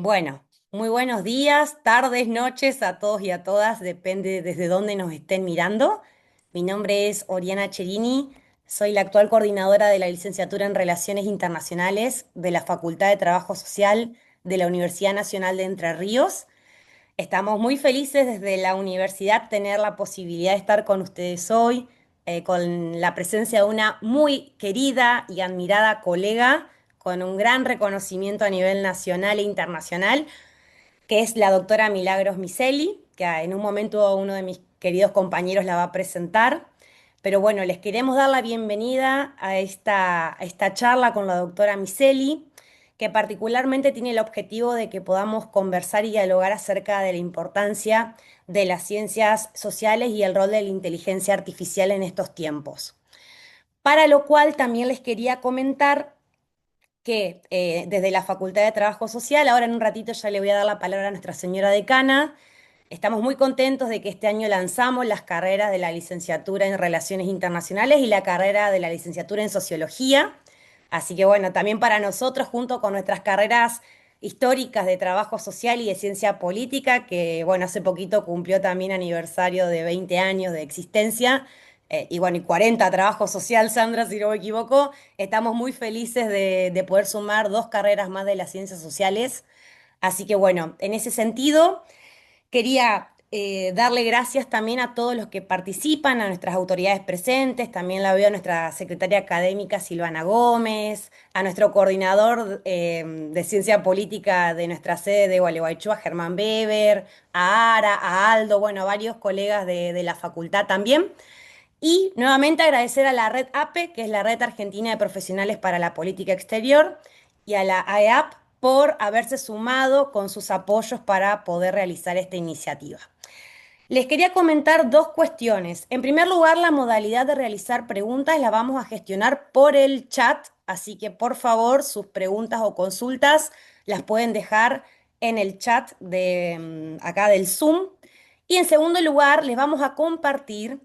Bueno, muy buenos días, tardes, noches a todos y a todas, depende desde dónde nos estén mirando. Mi nombre es Oriana Cherini, soy la actual coordinadora de la licenciatura en Relaciones Internacionales de la Facultad de Trabajo Social de la Universidad Nacional de Entre Ríos. Estamos muy felices desde la universidad tener la posibilidad de estar con ustedes hoy, con la presencia de una muy querida y admirada colega con un gran reconocimiento a nivel nacional e internacional, que es la doctora Milagros Miseli, que en un momento uno de mis queridos compañeros la va a presentar. Pero bueno, les queremos dar la bienvenida a esta charla con la doctora Miseli, que particularmente tiene el objetivo de que podamos conversar y dialogar acerca de la importancia de las ciencias sociales y el rol de la inteligencia artificial en estos tiempos. Para lo cual también les quería comentar que desde la Facultad de Trabajo Social, ahora en un ratito ya le voy a dar la palabra a nuestra señora decana. Estamos muy contentos de que este año lanzamos las carreras de la licenciatura en Relaciones Internacionales y la carrera de la licenciatura en Sociología. Así que bueno, también para nosotros, junto con nuestras carreras históricas de trabajo social y de ciencia política, que bueno, hace poquito cumplió también aniversario de 20 años de existencia, y bueno, y 40 trabajo social, Sandra, si no me equivoco, estamos muy felices de poder sumar dos carreras más de las ciencias sociales. Así que bueno, en ese sentido... Quería darle gracias también a todos los que participan, a nuestras autoridades presentes, también la veo a nuestra secretaria académica Silvana Gómez, a nuestro coordinador de ciencia política de nuestra sede de Gualeguaychú, a Germán Weber, a Ara, a Aldo, bueno, a varios colegas de la facultad también. Y nuevamente agradecer a la red APE, que es la Red Argentina de Profesionales para la Política Exterior, y a la AEAP por haberse sumado con sus apoyos para poder realizar esta iniciativa. Les quería comentar dos cuestiones. En primer lugar, la modalidad de realizar preguntas la vamos a gestionar por el chat, así que por favor sus preguntas o consultas las pueden dejar en el chat de acá del Zoom. Y en segundo lugar, les vamos a compartir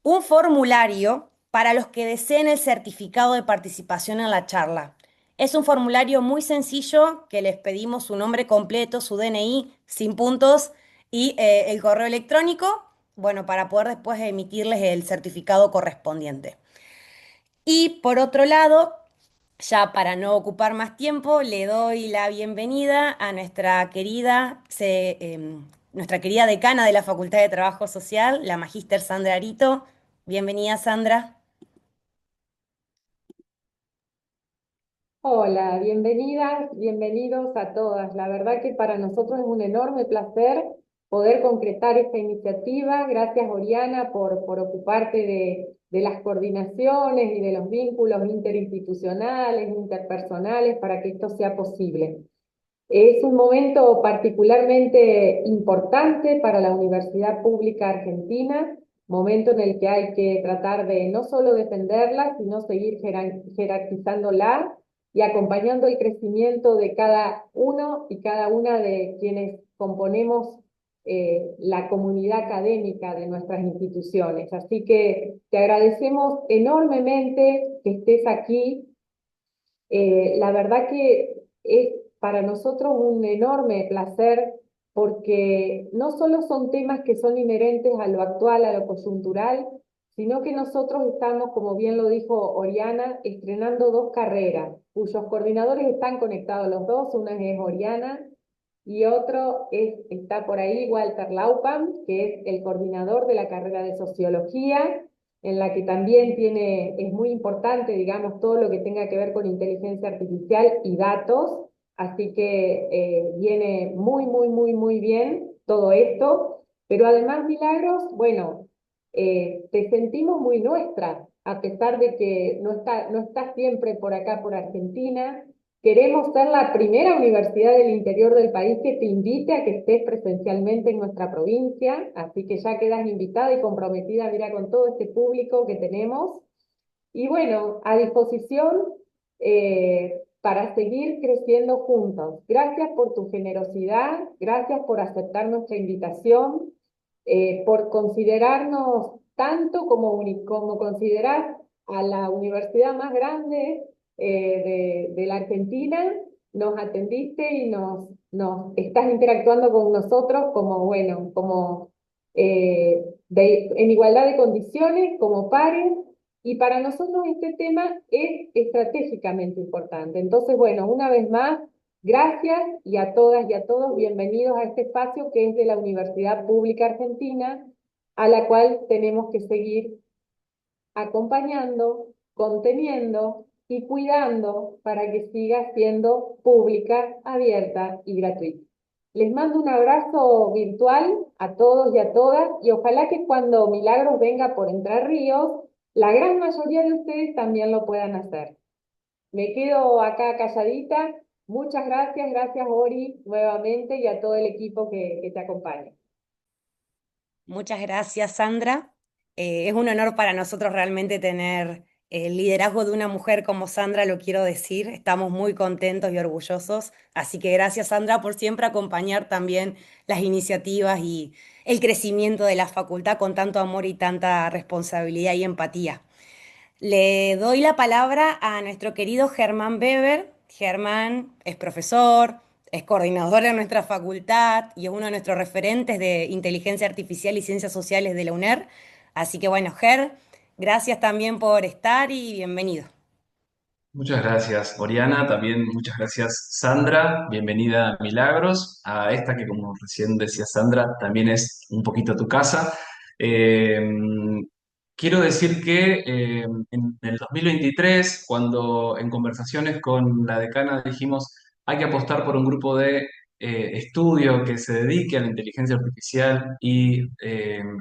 un formulario para los que deseen el certificado de participación en la charla. Es un formulario muy sencillo que les pedimos su nombre completo, su DNI, sin puntos y el correo electrónico, bueno, para poder después emitirles el certificado correspondiente. Y por otro lado, ya para no ocupar más tiempo, le doy la bienvenida a nuestra querida decana de la Facultad de Trabajo Social, la magíster Sandra Arito. Bienvenida, Sandra. Hola, bienvenidas, bienvenidos a todas. La verdad que para nosotros es un enorme placer poder concretar esta iniciativa. Gracias, Oriana, por ocuparte de las coordinaciones y de los vínculos interinstitucionales, interpersonales, para que esto sea posible. Es un momento particularmente importante para la Universidad Pública Argentina, momento en el que hay que tratar de no solo defenderla, sino seguir jerarquizándola y acompañando el crecimiento de cada uno y cada una de quienes componemos la comunidad académica de nuestras instituciones. Así que te agradecemos enormemente que estés aquí. La verdad que es para nosotros un enorme placer porque no solo son temas que son inherentes a lo actual, a lo coyuntural, sino que nosotros estamos, como bien lo dijo Oriana, estrenando dos carreras, cuyos coordinadores están conectados los dos, una es Oriana y otro está por ahí Walter Laupam, que es el coordinador de la carrera de Sociología, en la que también es muy importante, digamos, todo lo que tenga que ver con inteligencia artificial y datos, así que viene muy, muy, muy, muy bien todo esto, pero además, Milagros, bueno, te sentimos muy nuestra, a pesar de que no estás siempre por acá, por Argentina. Queremos ser la primera universidad del interior del país que te invite a que estés presencialmente en nuestra provincia, así que ya quedas invitada y comprometida, mira, con todo este público que tenemos. Y bueno, a disposición para seguir creciendo juntos. Gracias por tu generosidad, gracias por aceptar nuestra invitación, por considerarnos tanto como considerar a la universidad más grande de la Argentina. Nos atendiste y estás interactuando con nosotros como, bueno, como en igualdad de condiciones, como pares, y para nosotros este tema es estratégicamente importante. Entonces, bueno, una vez más, gracias y a todas y a todos, bienvenidos a este espacio que es de la Universidad Pública Argentina, a la cual tenemos que seguir acompañando, conteniendo y cuidando para que siga siendo pública, abierta y gratuita. Les mando un abrazo virtual a todos y a todas y ojalá que cuando Milagros venga por Entre Ríos, la gran mayoría de ustedes también lo puedan hacer. Me quedo acá calladita. Muchas gracias, gracias Ori nuevamente y a todo el equipo que te acompaña. Muchas gracias, Sandra. Es un honor para nosotros realmente tener el liderazgo de una mujer como Sandra, lo quiero decir. Estamos muy contentos y orgullosos. Así que gracias, Sandra, por siempre acompañar también las iniciativas y el crecimiento de la facultad con tanto amor y tanta responsabilidad y empatía. Le doy la palabra a nuestro querido Germán Weber. Germán es profesor, es coordinador en nuestra facultad y es uno de nuestros referentes de inteligencia artificial y ciencias sociales de la UNER. Así que bueno, Ger, gracias también por estar y bienvenido. Muchas gracias, Oriana. También muchas gracias, Sandra. Bienvenida a Milagros, a esta que, como recién decía Sandra, también es un poquito tu casa. Eh, Quiero decir que en el 2023, cuando en conversaciones con la decana dijimos hay que apostar por un grupo de estudio que se dedique a la inteligencia artificial y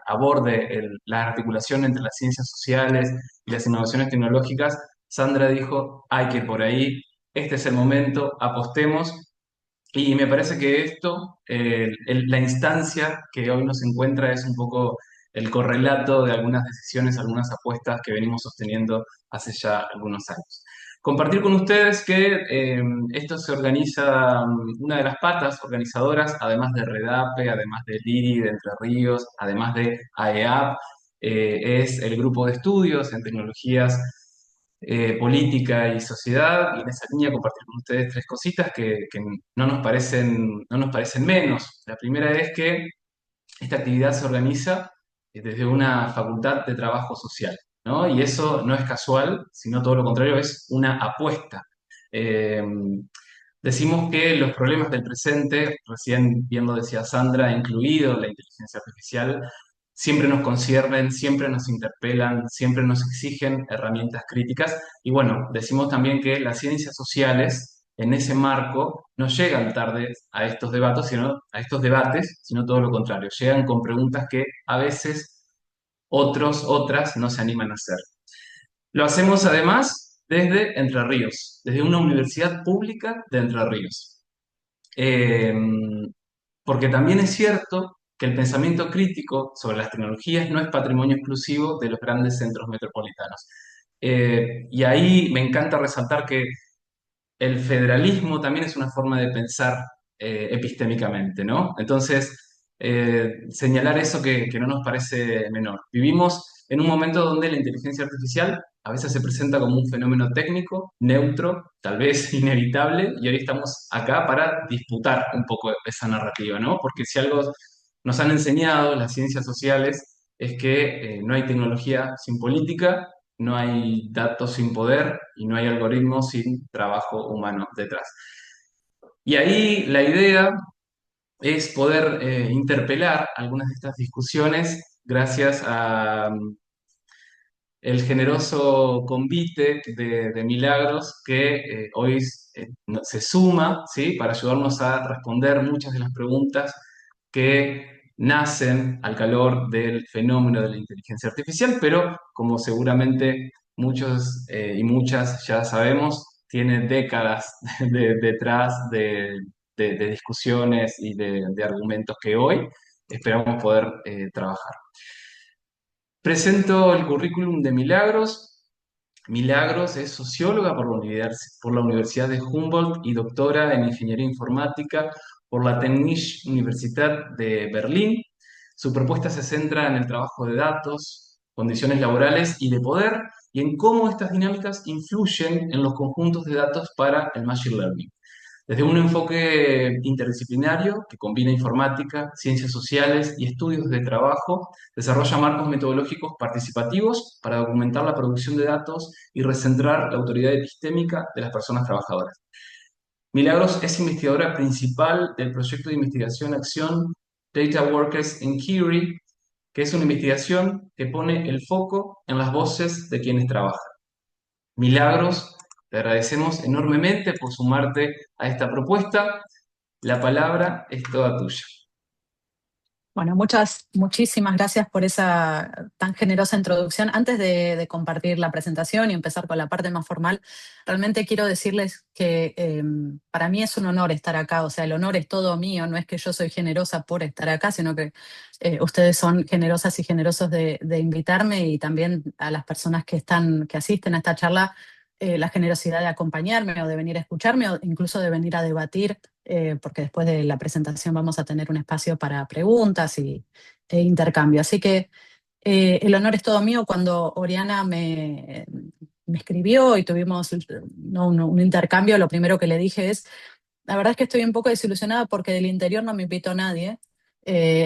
aborde la articulación entre las ciencias sociales y las innovaciones tecnológicas. Sandra dijo, hay que ir por ahí, este es el momento, apostemos. Y me parece que esto, la instancia que hoy nos encuentra es un poco el correlato de algunas decisiones, algunas apuestas que venimos sosteniendo hace ya algunos años. Compartir con ustedes que esto se organiza, una de las patas organizadoras, además de REDAPE, además de LIRI de Entre Ríos, además de AEAP, es el grupo de estudios en tecnologías política y sociedad, y en esa línea compartir con ustedes tres cositas que no nos parecen menos. La primera es que esta actividad se organiza desde una facultad de trabajo social, ¿no? Y eso no es casual, sino todo lo contrario, es una apuesta. Eh, Decimos que los problemas del presente, recién bien lo decía Sandra, incluido la inteligencia artificial, siempre nos conciernen, siempre nos interpelan, siempre nos exigen herramientas críticas. Y bueno, decimos también que las ciencias sociales, en ese marco, no llegan tarde a estos debates, sino todo lo contrario, llegan con preguntas que a veces otras no se animan a hacer. Lo hacemos además desde Entre Ríos, desde una universidad pública de Entre Ríos. Eh, Porque también es cierto que el pensamiento crítico sobre las tecnologías no es patrimonio exclusivo de los grandes centros metropolitanos. Y ahí me encanta resaltar que el federalismo también es una forma de pensar epistémicamente, ¿no? Entonces, señalar eso que no nos parece menor. Vivimos en un momento donde la inteligencia artificial a veces se presenta como un fenómeno técnico, neutro, tal vez inevitable, y hoy estamos acá para disputar un poco esa narrativa, ¿no? Porque si algo nos han enseñado las ciencias sociales es que no hay tecnología sin política, no hay datos sin poder y no hay algoritmos sin trabajo humano detrás. Y ahí la idea es poder interpelar algunas de estas discusiones gracias a el generoso convite de Milagros que hoy se suma, ¿sí? Para ayudarnos a responder muchas de las preguntas que nacen al calor del fenómeno de la inteligencia artificial, pero como seguramente muchos y muchas ya sabemos, tiene décadas detrás de discusiones y de argumentos que hoy esperamos poder trabajar. Presento el currículum de Milagros. Milagros es socióloga por la Universidad de Humboldt y doctora en Ingeniería Informática por la Technische Universität de Berlín. Su propuesta se centra en el trabajo de datos, condiciones laborales y de poder, y en cómo estas dinámicas influyen en los conjuntos de datos para el Machine Learning. Desde un enfoque interdisciplinario que combina informática, ciencias sociales y estudios de trabajo, desarrolla marcos metodológicos participativos para documentar la producción de datos y recentrar la autoridad epistémica de las personas trabajadoras. Milagros es investigadora principal del proyecto de investigación-acción Data Workers Inquiry, que es una investigación que pone el foco en las voces de quienes trabajan. Milagros, te agradecemos enormemente por sumarte a esta propuesta. La palabra es toda tuya. Bueno, muchísimas gracias por esa tan generosa introducción. Antes de compartir la presentación y empezar con la parte más formal, realmente quiero decirles que para mí es un honor estar acá. O sea, el honor es todo mío. No es que yo soy generosa por estar acá, sino que ustedes son generosas y generosos de invitarme, y también a las personas que asisten a esta charla, la generosidad de acompañarme o de venir a escucharme o incluso de venir a debatir, porque después de la presentación vamos a tener un espacio para preguntas e intercambio. Así que el honor es todo mío. Cuando Oriana me escribió y tuvimos un intercambio, lo primero que le dije es: la verdad es que estoy un poco desilusionada porque del interior no me invitó nadie.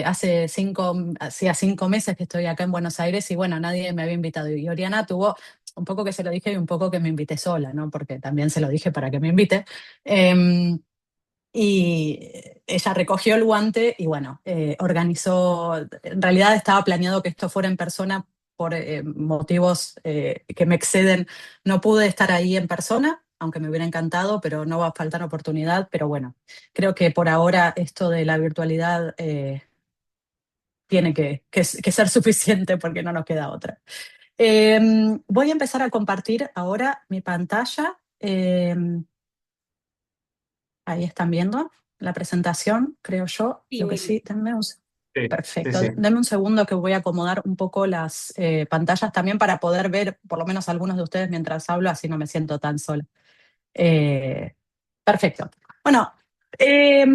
Hacía 5 meses que estoy acá en Buenos Aires y bueno, nadie me había invitado. Y Oriana tuvo un poco que se lo dije y un poco que me invité sola, ¿no? Porque también se lo dije para que me invite. Em, y ella recogió el guante y bueno, organizó. En realidad estaba planeado que esto fuera en persona por motivos que me exceden. No pude estar ahí en persona, aunque me hubiera encantado, pero no va a faltar oportunidad. Pero bueno, creo que por ahora esto de la virtualidad tiene que ser suficiente porque no nos queda otra. Voy a empezar a compartir ahora mi pantalla. Ahí están viendo la presentación, creo yo. Sí, Lo que Mili. sí, Sí, sí, perfecto. sí. Denme un segundo que voy a acomodar un poco las pantallas también para poder ver por lo menos algunos de ustedes mientras hablo, así no me siento tan sola. Eh, Perfecto. Bueno, eh,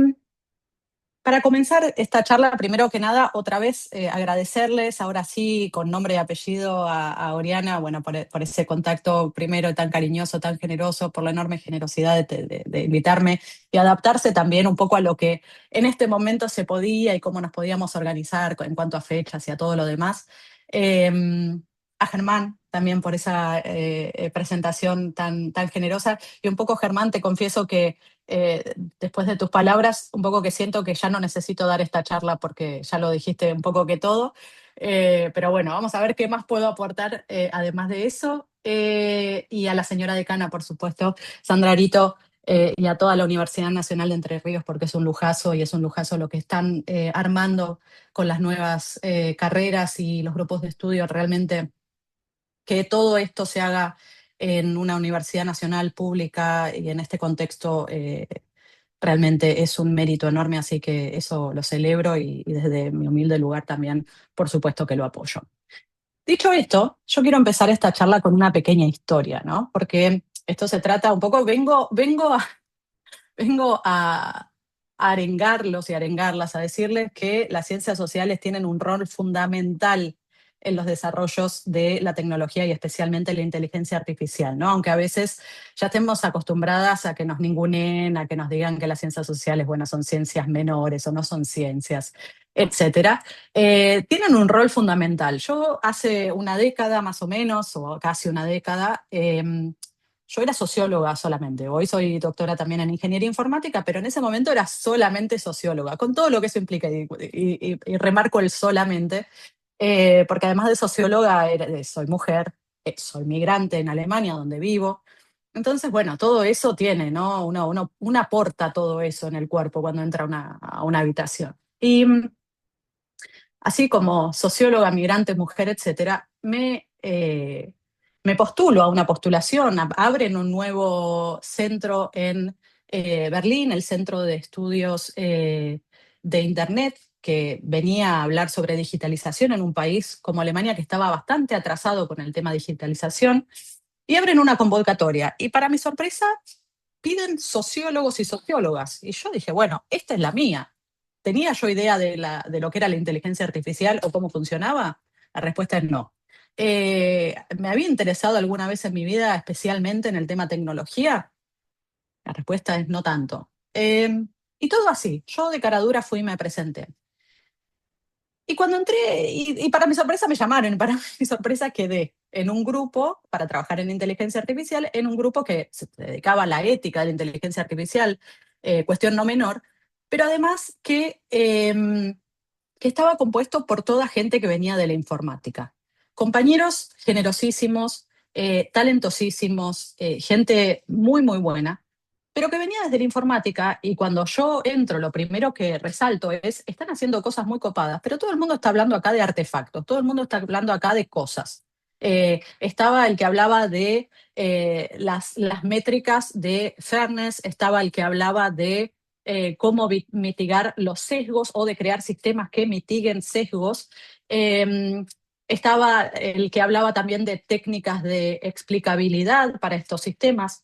para comenzar esta charla, primero que nada, otra vez agradecerles, ahora sí, con nombre y apellido, a Oriana, bueno, por ese contacto primero tan cariñoso, tan generoso, por la enorme generosidad de invitarme y adaptarse también un poco a lo que en este momento se podía y cómo nos podíamos organizar en cuanto a fechas y a todo lo demás. A Germán también por esa presentación tan generosa. Y un poco, Germán, te confieso que después de tus palabras, un poco que siento que ya no necesito dar esta charla porque ya lo dijiste un poco que todo. Pero bueno, vamos a ver qué más puedo aportar además de eso. Y a la señora decana, por supuesto, Sandra Arito, y a toda la Universidad Nacional de Entre Ríos, porque es un lujazo y es un lujazo lo que están armando con las nuevas carreras y los grupos de estudio. Realmente que todo esto se haga en una universidad nacional pública y en este contexto realmente es un mérito enorme, así que eso lo celebro y desde mi humilde lugar también, por supuesto que lo apoyo. Dicho esto, yo quiero empezar esta charla con una pequeña historia, ¿no? Porque esto se trata un poco, vengo a arengarlos y arengarlas, a decirles que las ciencias sociales tienen un rol fundamental en los desarrollos de la tecnología y especialmente la inteligencia artificial, ¿no? Aunque a veces ya estemos acostumbradas a que nos ninguneen, a que nos digan que las ciencias sociales, bueno, son ciencias menores o no son ciencias, etcétera, tienen un rol fundamental. Yo hace una década más o menos, o casi una década, yo era socióloga solamente. Hoy soy doctora también en ingeniería informática, pero en ese momento era solamente socióloga, con todo lo que eso implica. Y remarco el solamente, porque además de socióloga, soy mujer, soy migrante en Alemania, donde vivo. Entonces, bueno, todo eso tiene, ¿no? Uno aporta todo eso en el cuerpo cuando entra a una habitación. Y así como socióloga, migrante, mujer, etcétera, me postulo a una postulación. Abren un nuevo centro en Berlín, el Centro de Estudios de Internet, que venía a hablar sobre digitalización en un país como Alemania, que estaba bastante atrasado con el tema digitalización, y abren una convocatoria. Y para mi sorpresa, piden sociólogos y sociólogas. Y yo dije, bueno, esta es la mía. ¿Tenía yo idea de lo que era la inteligencia artificial o cómo funcionaba? La respuesta es no. ¿Me había interesado alguna vez en mi vida, especialmente en el tema tecnología? La respuesta es no tanto. Y todo así. Yo de cara dura fui y me presenté. Y cuando entré, y para mi sorpresa me llamaron, y para mi sorpresa quedé en un grupo para trabajar en inteligencia artificial, en un grupo que se dedicaba a la ética de la inteligencia artificial, cuestión no menor, pero además que estaba compuesto por toda gente que venía de la informática. Compañeros generosísimos, talentosísimos, gente muy, muy buena, pero que venía desde la informática y cuando yo entro, lo primero que resalto es, están haciendo cosas muy copadas, pero todo el mundo está hablando acá de artefactos, todo el mundo está hablando acá de cosas. Estaba el que hablaba de las métricas de fairness, estaba el que hablaba de cómo mitigar los sesgos o de crear sistemas que mitiguen sesgos. Eh, Estaba el que hablaba también de técnicas de explicabilidad para estos sistemas.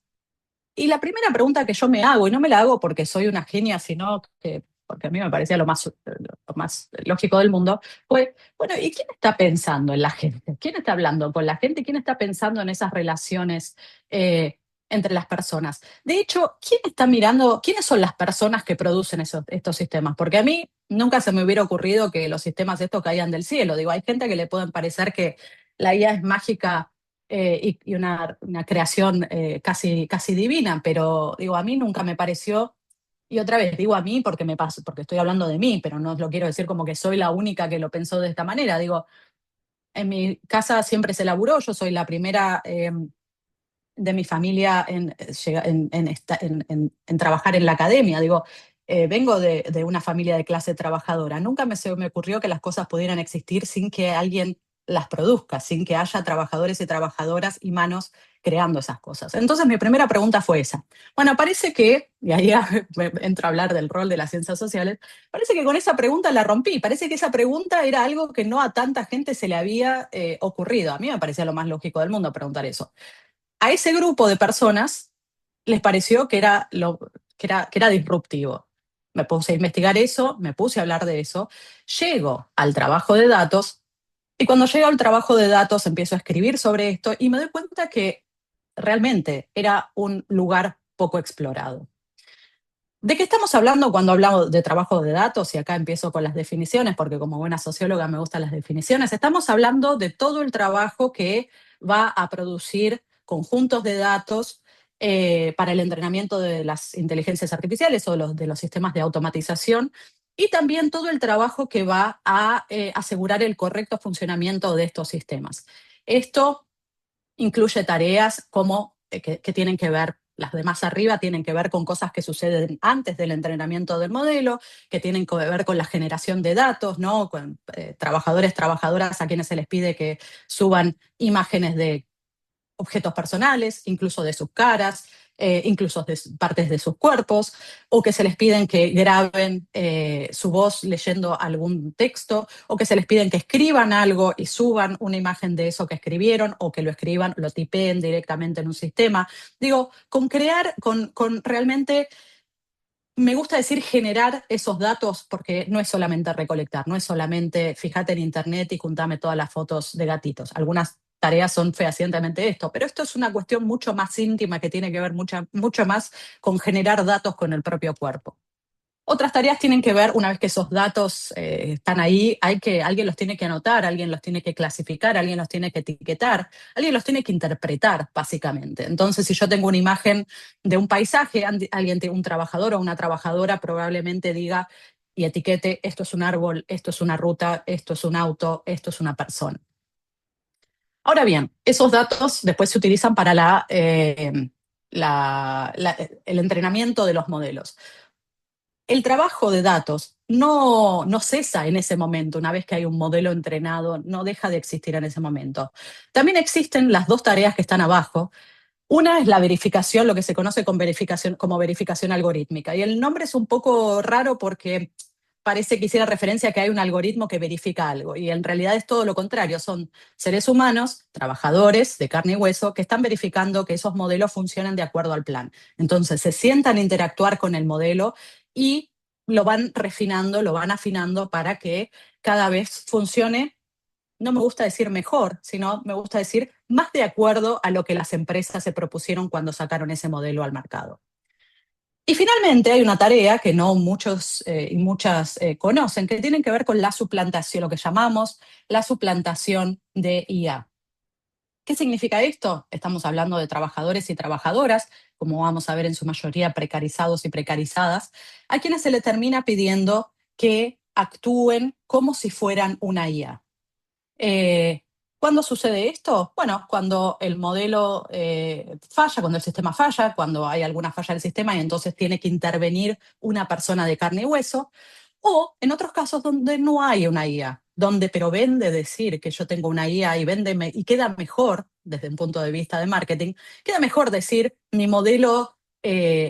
Y la primera pregunta que yo me hago, y no me la hago porque soy una genia, sino que porque a mí me parecía lo más lógico del mundo, fue, bueno, ¿y quién está pensando en la gente? ¿Quién está hablando con la gente? ¿Quién está pensando en esas relaciones eh, entre las personas? De hecho, ¿quién está mirando, quiénes son las personas que producen estos sistemas? Porque a mí nunca se me hubiera ocurrido que los sistemas estos caían del cielo. Digo, hay gente que le pueden parecer que la IA es mágica y una creación casi divina, pero digo, a mí nunca me pareció, y otra vez digo a mí porque me pasa, porque estoy hablando de mí, pero no lo quiero decir como que soy la única que lo pensó de esta manera. Digo, en mi casa siempre se laburó, yo soy la primera de mi familia en trabajar en la academia. Digo, vengo de una familia de clase trabajadora. Nunca se me ocurrió que las cosas pudieran existir sin que alguien las produzca, sin que haya trabajadores y trabajadoras y manos creando esas cosas. Entonces mi primera pregunta fue esa. Bueno, parece que, y ahí entro a hablar del rol de las ciencias sociales, parece que con esa pregunta la rompí. Parece que esa pregunta era algo que no a tanta gente se le había ocurrido. A mí me parecía lo más lógico del mundo preguntar eso. A ese grupo de personas les pareció que era disruptivo. Me puse a investigar eso, me puse a hablar de eso, llego al trabajo de datos y cuando llego al trabajo de datos empiezo a escribir sobre esto y me doy cuenta que realmente era un lugar poco explorado. ¿De qué estamos hablando cuando hablamos de trabajo de datos? Y acá empiezo con las definiciones, porque como buena socióloga me gustan las definiciones. Estamos hablando de todo el trabajo que va a producir conjuntos de datos para el entrenamiento de las inteligencias artificiales o de los sistemas de automatización y también todo el trabajo que va a asegurar el correcto funcionamiento de estos sistemas. Esto incluye tareas como que tienen que ver, las de más arriba tienen que ver con cosas que suceden antes del entrenamiento del modelo, que tienen que ver con la generación de datos, ¿no? Con trabajadores, trabajadoras a quienes se les pide que suban imágenes de objetos personales, incluso de sus caras, incluso de partes de sus cuerpos, o que se les piden que graben su voz leyendo algún texto, o que se les piden que escriban algo y suban una imagen de eso que escribieron, o que lo escriban, lo tipeen directamente en un sistema. Digo, con realmente me gusta decir generar esos datos porque no es solamente recolectar, no es solamente fíjate en internet y juntame todas las fotos de gatitos. Algunas tareas son fehacientemente esto, pero esto es una cuestión mucho más íntima que tiene que ver mucho más con generar datos con el propio cuerpo. Otras tareas tienen que ver, una vez que esos datos están ahí, alguien los tiene que anotar, alguien los tiene que clasificar, alguien los tiene que etiquetar, alguien los tiene que interpretar, básicamente. Entonces, si yo tengo una imagen de un paisaje, un trabajador o una trabajadora probablemente diga y etiquete, esto es un árbol, esto es una ruta, esto es un auto, esto es una persona. Ahora bien, esos datos después se utilizan para el entrenamiento de los modelos. El trabajo de datos no cesa en ese momento, una vez que hay un modelo entrenado, no deja de existir en ese momento. También existen las dos tareas que están abajo. Una es la verificación, lo que se conoce como verificación algorítmica. Y el nombre es un poco raro porque parece que hiciera referencia a que hay un algoritmo que verifica algo. Y en realidad es todo lo contrario. Son seres humanos, trabajadores de carne y hueso, que están verificando que esos modelos funcionen de acuerdo al plan. Entonces se sientan a interactuar con el modelo y lo van refinando, lo van afinando para que cada vez funcione, no me gusta decir mejor, sino me gusta decir más de acuerdo a lo que las empresas se propusieron cuando sacaron ese modelo al mercado. Y finalmente hay una tarea que no muchos y muchas conocen, que tiene que ver con la suplantación, lo que llamamos la suplantación de IA. ¿Qué significa esto? Estamos hablando de trabajadores y trabajadoras, como vamos a ver en su mayoría precarizados y precarizadas, a quienes se les termina pidiendo que actúen como si fueran una IA. Eh, ¿Cuándo sucede esto? Bueno, cuando el modelo falla, cuando el sistema falla, cuando hay alguna falla del sistema y entonces tiene que intervenir una persona de carne y hueso, o en otros casos donde no hay una IA, donde pero vende decir que yo tengo una IA y y queda mejor, desde un punto de vista de marketing, queda mejor decir mi modelo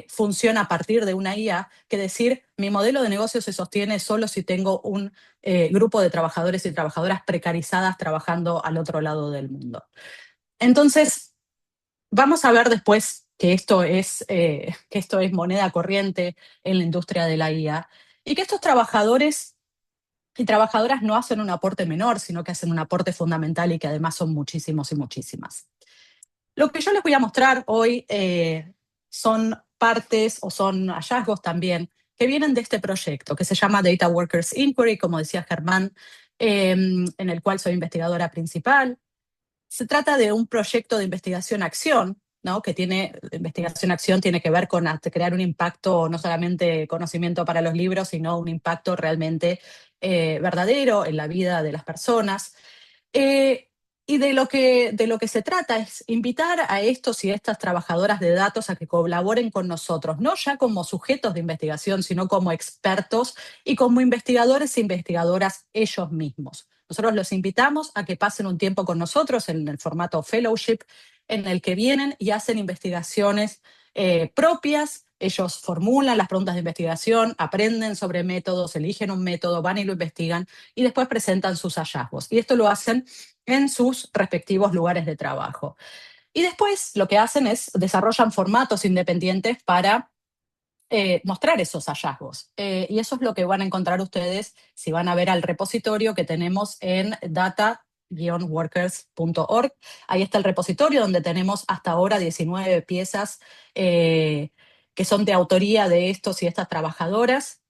funciona a partir de una IA que decir mi modelo de negocio se sostiene solo si tengo un grupo de trabajadores y trabajadoras precarizadas trabajando al otro lado del mundo. Entonces, vamos a ver después que esto es moneda corriente en la industria de la IA y que estos trabajadores y trabajadoras no hacen un aporte menor, sino que hacen un aporte fundamental y que además son muchísimos y muchísimas. Lo que yo les voy a mostrar hoy son partes o son hallazgos también que vienen de este proyecto que se llama Data Workers Inquiry, como decía Germán, en el cual soy investigadora principal. Se trata de un proyecto de investigación-acción, ¿no? Que investigación-acción tiene que ver con crear un impacto, no solamente conocimiento para los libros, sino un impacto realmente verdadero en la vida de las personas. Eh, y de lo que se trata es invitar a estos y estas trabajadoras de datos a que colaboren con nosotros, no ya como sujetos de investigación, sino como expertos y como investigadores e investigadoras ellos mismos. Nosotros los invitamos a que pasen un tiempo con nosotros en el formato fellowship, en el que vienen y hacen investigaciones propias. Ellos formulan las preguntas de investigación, aprenden sobre métodos, eligen un método, van y lo investigan y después presentan sus hallazgos. Y esto lo hacen en sus respectivos lugares de trabajo. Y después lo que hacen es desarrollan formatos independientes para mostrar esos hallazgos. Y eso es lo que van a encontrar ustedes si van a ver al repositorio que tenemos en data-workers.org. Ahí está el repositorio donde tenemos hasta ahora 19 piezas que son de autoría de estos y estas trabajadoras.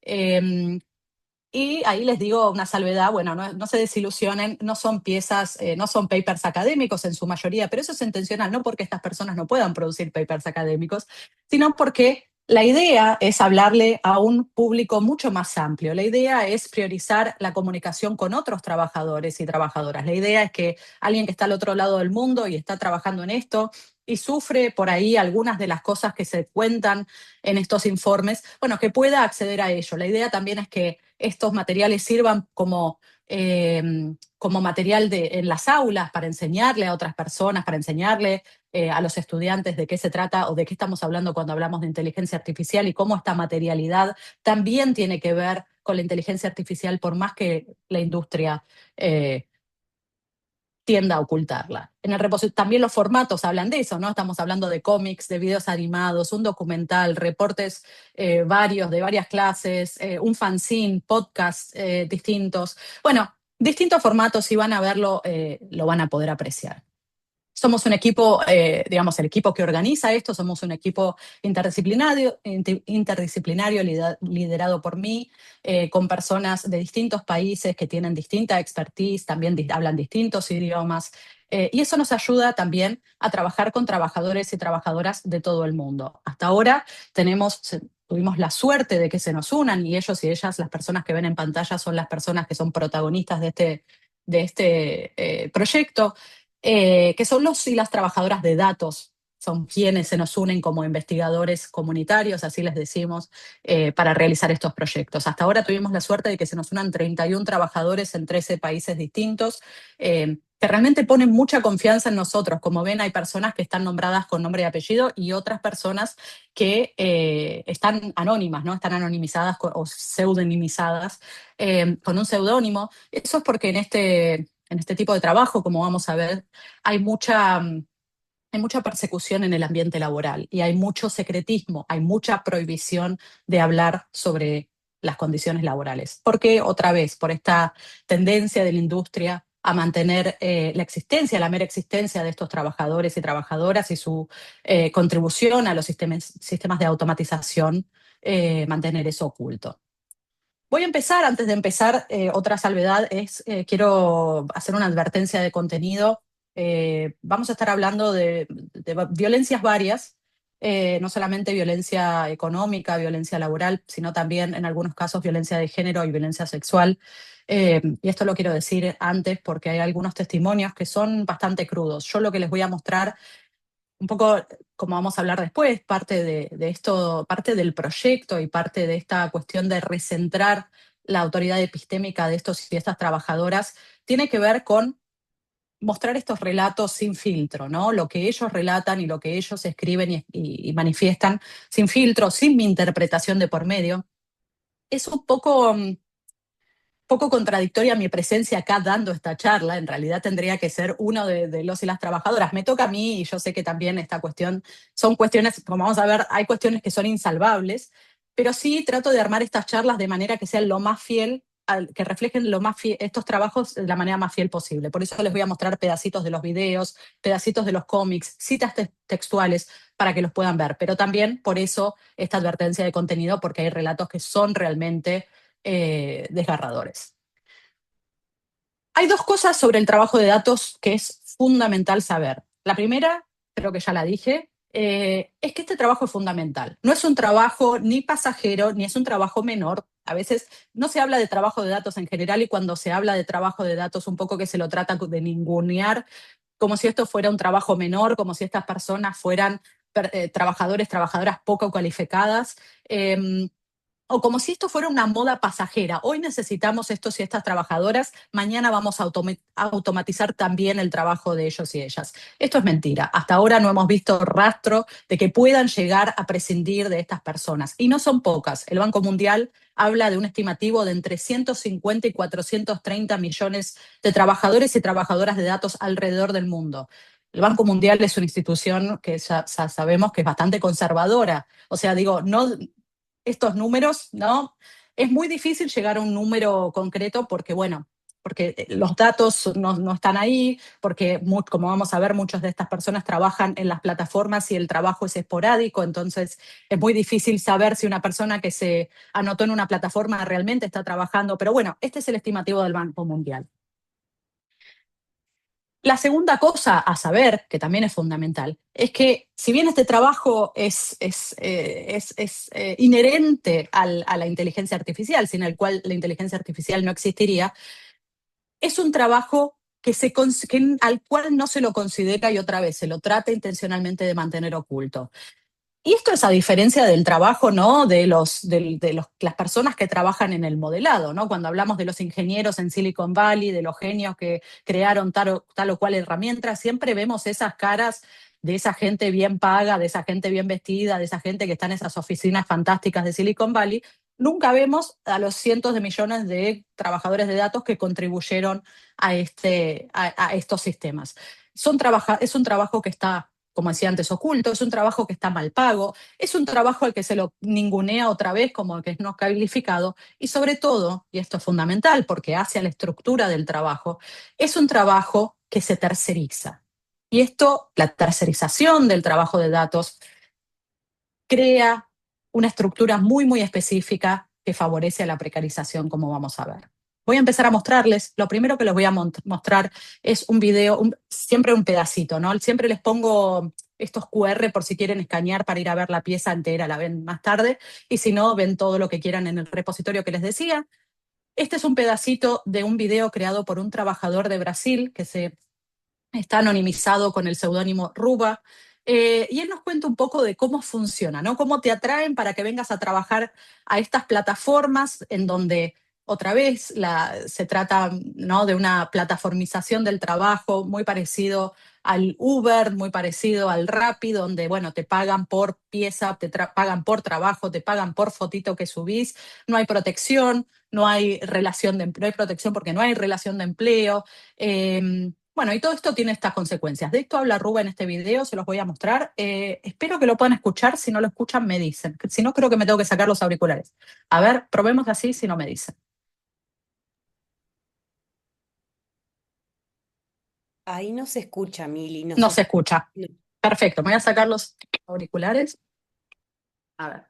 Y ahí les digo una salvedad, bueno, no se desilusionen, no son piezas, no son papers académicos en su mayoría, pero eso es intencional, no porque estas personas no puedan producir papers académicos, sino porque la idea es hablarle a un público mucho más amplio. La idea es priorizar la comunicación con otros trabajadores y trabajadoras. La idea es que alguien que está al otro lado del mundo y está trabajando en esto y sufre por ahí algunas de las cosas que se cuentan en estos informes, bueno, que pueda acceder a ello. La idea también es que estos materiales sirvan como material en las aulas para enseñarle a otras personas, para enseñarle a los estudiantes de qué se trata o de qué estamos hablando cuando hablamos de inteligencia artificial y cómo esta materialidad también tiene que ver con la inteligencia artificial, por más que la industria tienda a ocultarla. En el repositorio también los formatos hablan de eso, ¿no? Estamos hablando de cómics, de videos animados, un documental, reportes varios de varias clases, un fanzine, podcasts distintos. Bueno, distintos formatos, si van a verlo, lo van a poder apreciar. Somos un equipo, digamos, el equipo que organiza esto, somos un equipo interdisciplinario liderado por mí, con personas de distintos países que tienen distinta expertise, también hablan distintos idiomas, y eso nos ayuda también a trabajar con trabajadores y trabajadoras de todo el mundo. Hasta ahora tuvimos la suerte de que se nos unan y ellos y ellas, las personas que ven en pantalla, son las personas que son protagonistas de este proyecto. Que son los y las trabajadoras de datos, son quienes se nos unen como investigadores comunitarios, así les decimos, para realizar estos proyectos. Hasta ahora tuvimos la suerte de que se nos unan 31 trabajadores en 13 países distintos, que realmente ponen mucha confianza en nosotros. Como ven, hay personas que están nombradas con nombre y apellido y otras personas que están anónimas, ¿no? Están anonimizadas o pseudonimizadas con un seudónimo. Eso es porque en este tipo de trabajo, como vamos a ver, hay mucha persecución en el ambiente laboral y hay mucho secretismo, hay mucha prohibición de hablar sobre las condiciones laborales. ¿Por qué? Otra vez, por esta tendencia de la industria a mantener la existencia, la mera existencia de estos trabajadores y trabajadoras y su contribución a los sistemas de automatización, mantener eso oculto. Voy a empezar, antes de empezar, otra salvedad es, quiero hacer una advertencia de contenido. Vamos a estar hablando de violencias varias, no solamente violencia económica, violencia laboral, sino también en algunos casos violencia de género y violencia sexual. Y esto lo quiero decir antes porque hay algunos testimonios que son bastante crudos. Yo lo que les voy a mostrar un poco, como vamos a hablar después, parte de esto, parte del proyecto y parte de esta cuestión de recentrar la autoridad epistémica de estos y estas trabajadoras, tiene que ver con mostrar estos relatos sin filtro, ¿no? Lo que ellos relatan y lo que ellos escriben y manifiestan sin filtro, sin mi interpretación de por medio. Es un poco contradictoria mi presencia acá dando esta charla. En realidad tendría que ser uno de los y las trabajadoras. Me toca a mí y yo sé que también esta cuestión, son cuestiones, como vamos a ver, hay cuestiones que son insalvables, pero sí trato de armar estas charlas de manera que sean lo más fiel, que reflejen lo más estos trabajos de la manera más fiel posible. Por eso les voy a mostrar pedacitos de los videos, pedacitos de los cómics, citas textuales para que los puedan ver. Pero también por eso esta advertencia de contenido, porque hay relatos que son realmente desgarradores. Hay dos cosas sobre el trabajo de datos que es fundamental saber. La primera, creo que ya la dije, es que este trabajo es fundamental. No es un trabajo ni pasajero, ni es un trabajo menor. A veces no se habla de trabajo de datos en general y cuando se habla de trabajo de datos un poco que se lo trata de ningunear, como si esto fuera un trabajo menor, como si estas personas fueran trabajadores, trabajadoras poco calificadas. O como si esto fuera una moda pasajera. Hoy necesitamos estos y estas trabajadoras, mañana vamos a automatizar también el trabajo de ellos y ellas. Esto es mentira. Hasta ahora no hemos visto rastro de que puedan llegar a prescindir de estas personas. Y no son pocas. El Banco Mundial habla de un estimativo de entre 150 y 430 millones de trabajadores y trabajadoras de datos alrededor del mundo. El Banco Mundial es una institución que ya sabemos que es bastante conservadora. O sea, digo, no, estos números, ¿no? Es muy difícil llegar a un número concreto porque, bueno, porque los datos no están ahí, porque, como vamos a ver, muchas de estas personas trabajan en las plataformas y el trabajo es esporádico, entonces es muy difícil saber si una persona que se anotó en una plataforma realmente está trabajando. Pero bueno, este es el estimativo del Banco Mundial. La segunda cosa a saber, que también es fundamental, es que si bien este trabajo es inherente a la inteligencia artificial, sin el cual la inteligencia artificial no existiría, es un trabajo al cual no se lo considera y otra vez se lo trata intencionalmente de mantener oculto. Y esto es a diferencia del trabajo, ¿no? Las personas que trabajan en el modelado, ¿no? Cuando hablamos de los ingenieros en Silicon Valley, de los genios que crearon tal o cual herramienta, siempre vemos esas caras de esa gente bien paga, de esa gente bien vestida, de esa gente que está en esas oficinas fantásticas de Silicon Valley. Nunca vemos a los cientos de millones de trabajadores de datos que contribuyeron a estos sistemas. Es un trabajo que está, como decía antes, oculto, es un trabajo que está mal pago, es un trabajo al que se lo ningunea otra vez como que es no calificado y sobre todo, y esto es fundamental porque hace a la estructura del trabajo, es un trabajo que se terceriza. Y esto, la tercerización del trabajo de datos, crea una estructura muy, muy específica que favorece a la precarización, como vamos a ver. Voy a empezar a mostrarles. Lo primero que les voy a mostrar es un video, siempre un pedacito, ¿no? Siempre les pongo estos QR por si quieren escanear para ir a ver la pieza entera, la ven más tarde, y si no, ven todo lo que quieran en el repositorio que les decía. Este es un pedacito de un video creado por un trabajador de Brasil que está anonimizado con el seudónimo Ruba, y él nos cuenta un poco de cómo funciona, ¿no? Cómo te atraen para que vengas a trabajar a estas plataformas en donde otra vez se trata, ¿no?, de una plataformización del trabajo muy parecido al Uber, muy parecido al Rappi, donde, bueno, te pagan por pieza, pagan por trabajo, te pagan por fotito que subís, no hay protección, no hay no hay protección porque no hay relación de empleo. Bueno, y todo esto tiene estas consecuencias. De esto habla Ruba en este video, se los voy a mostrar. Espero que lo puedan escuchar. Si no lo escuchan, me dicen. Si no, creo que me tengo que sacar los auriculares. A ver, probemos así si no me dicen. Ahí no se escucha, Mili, no No sé se si... escucha. no. Perfecto, me voy a sacar los auriculares. A ver,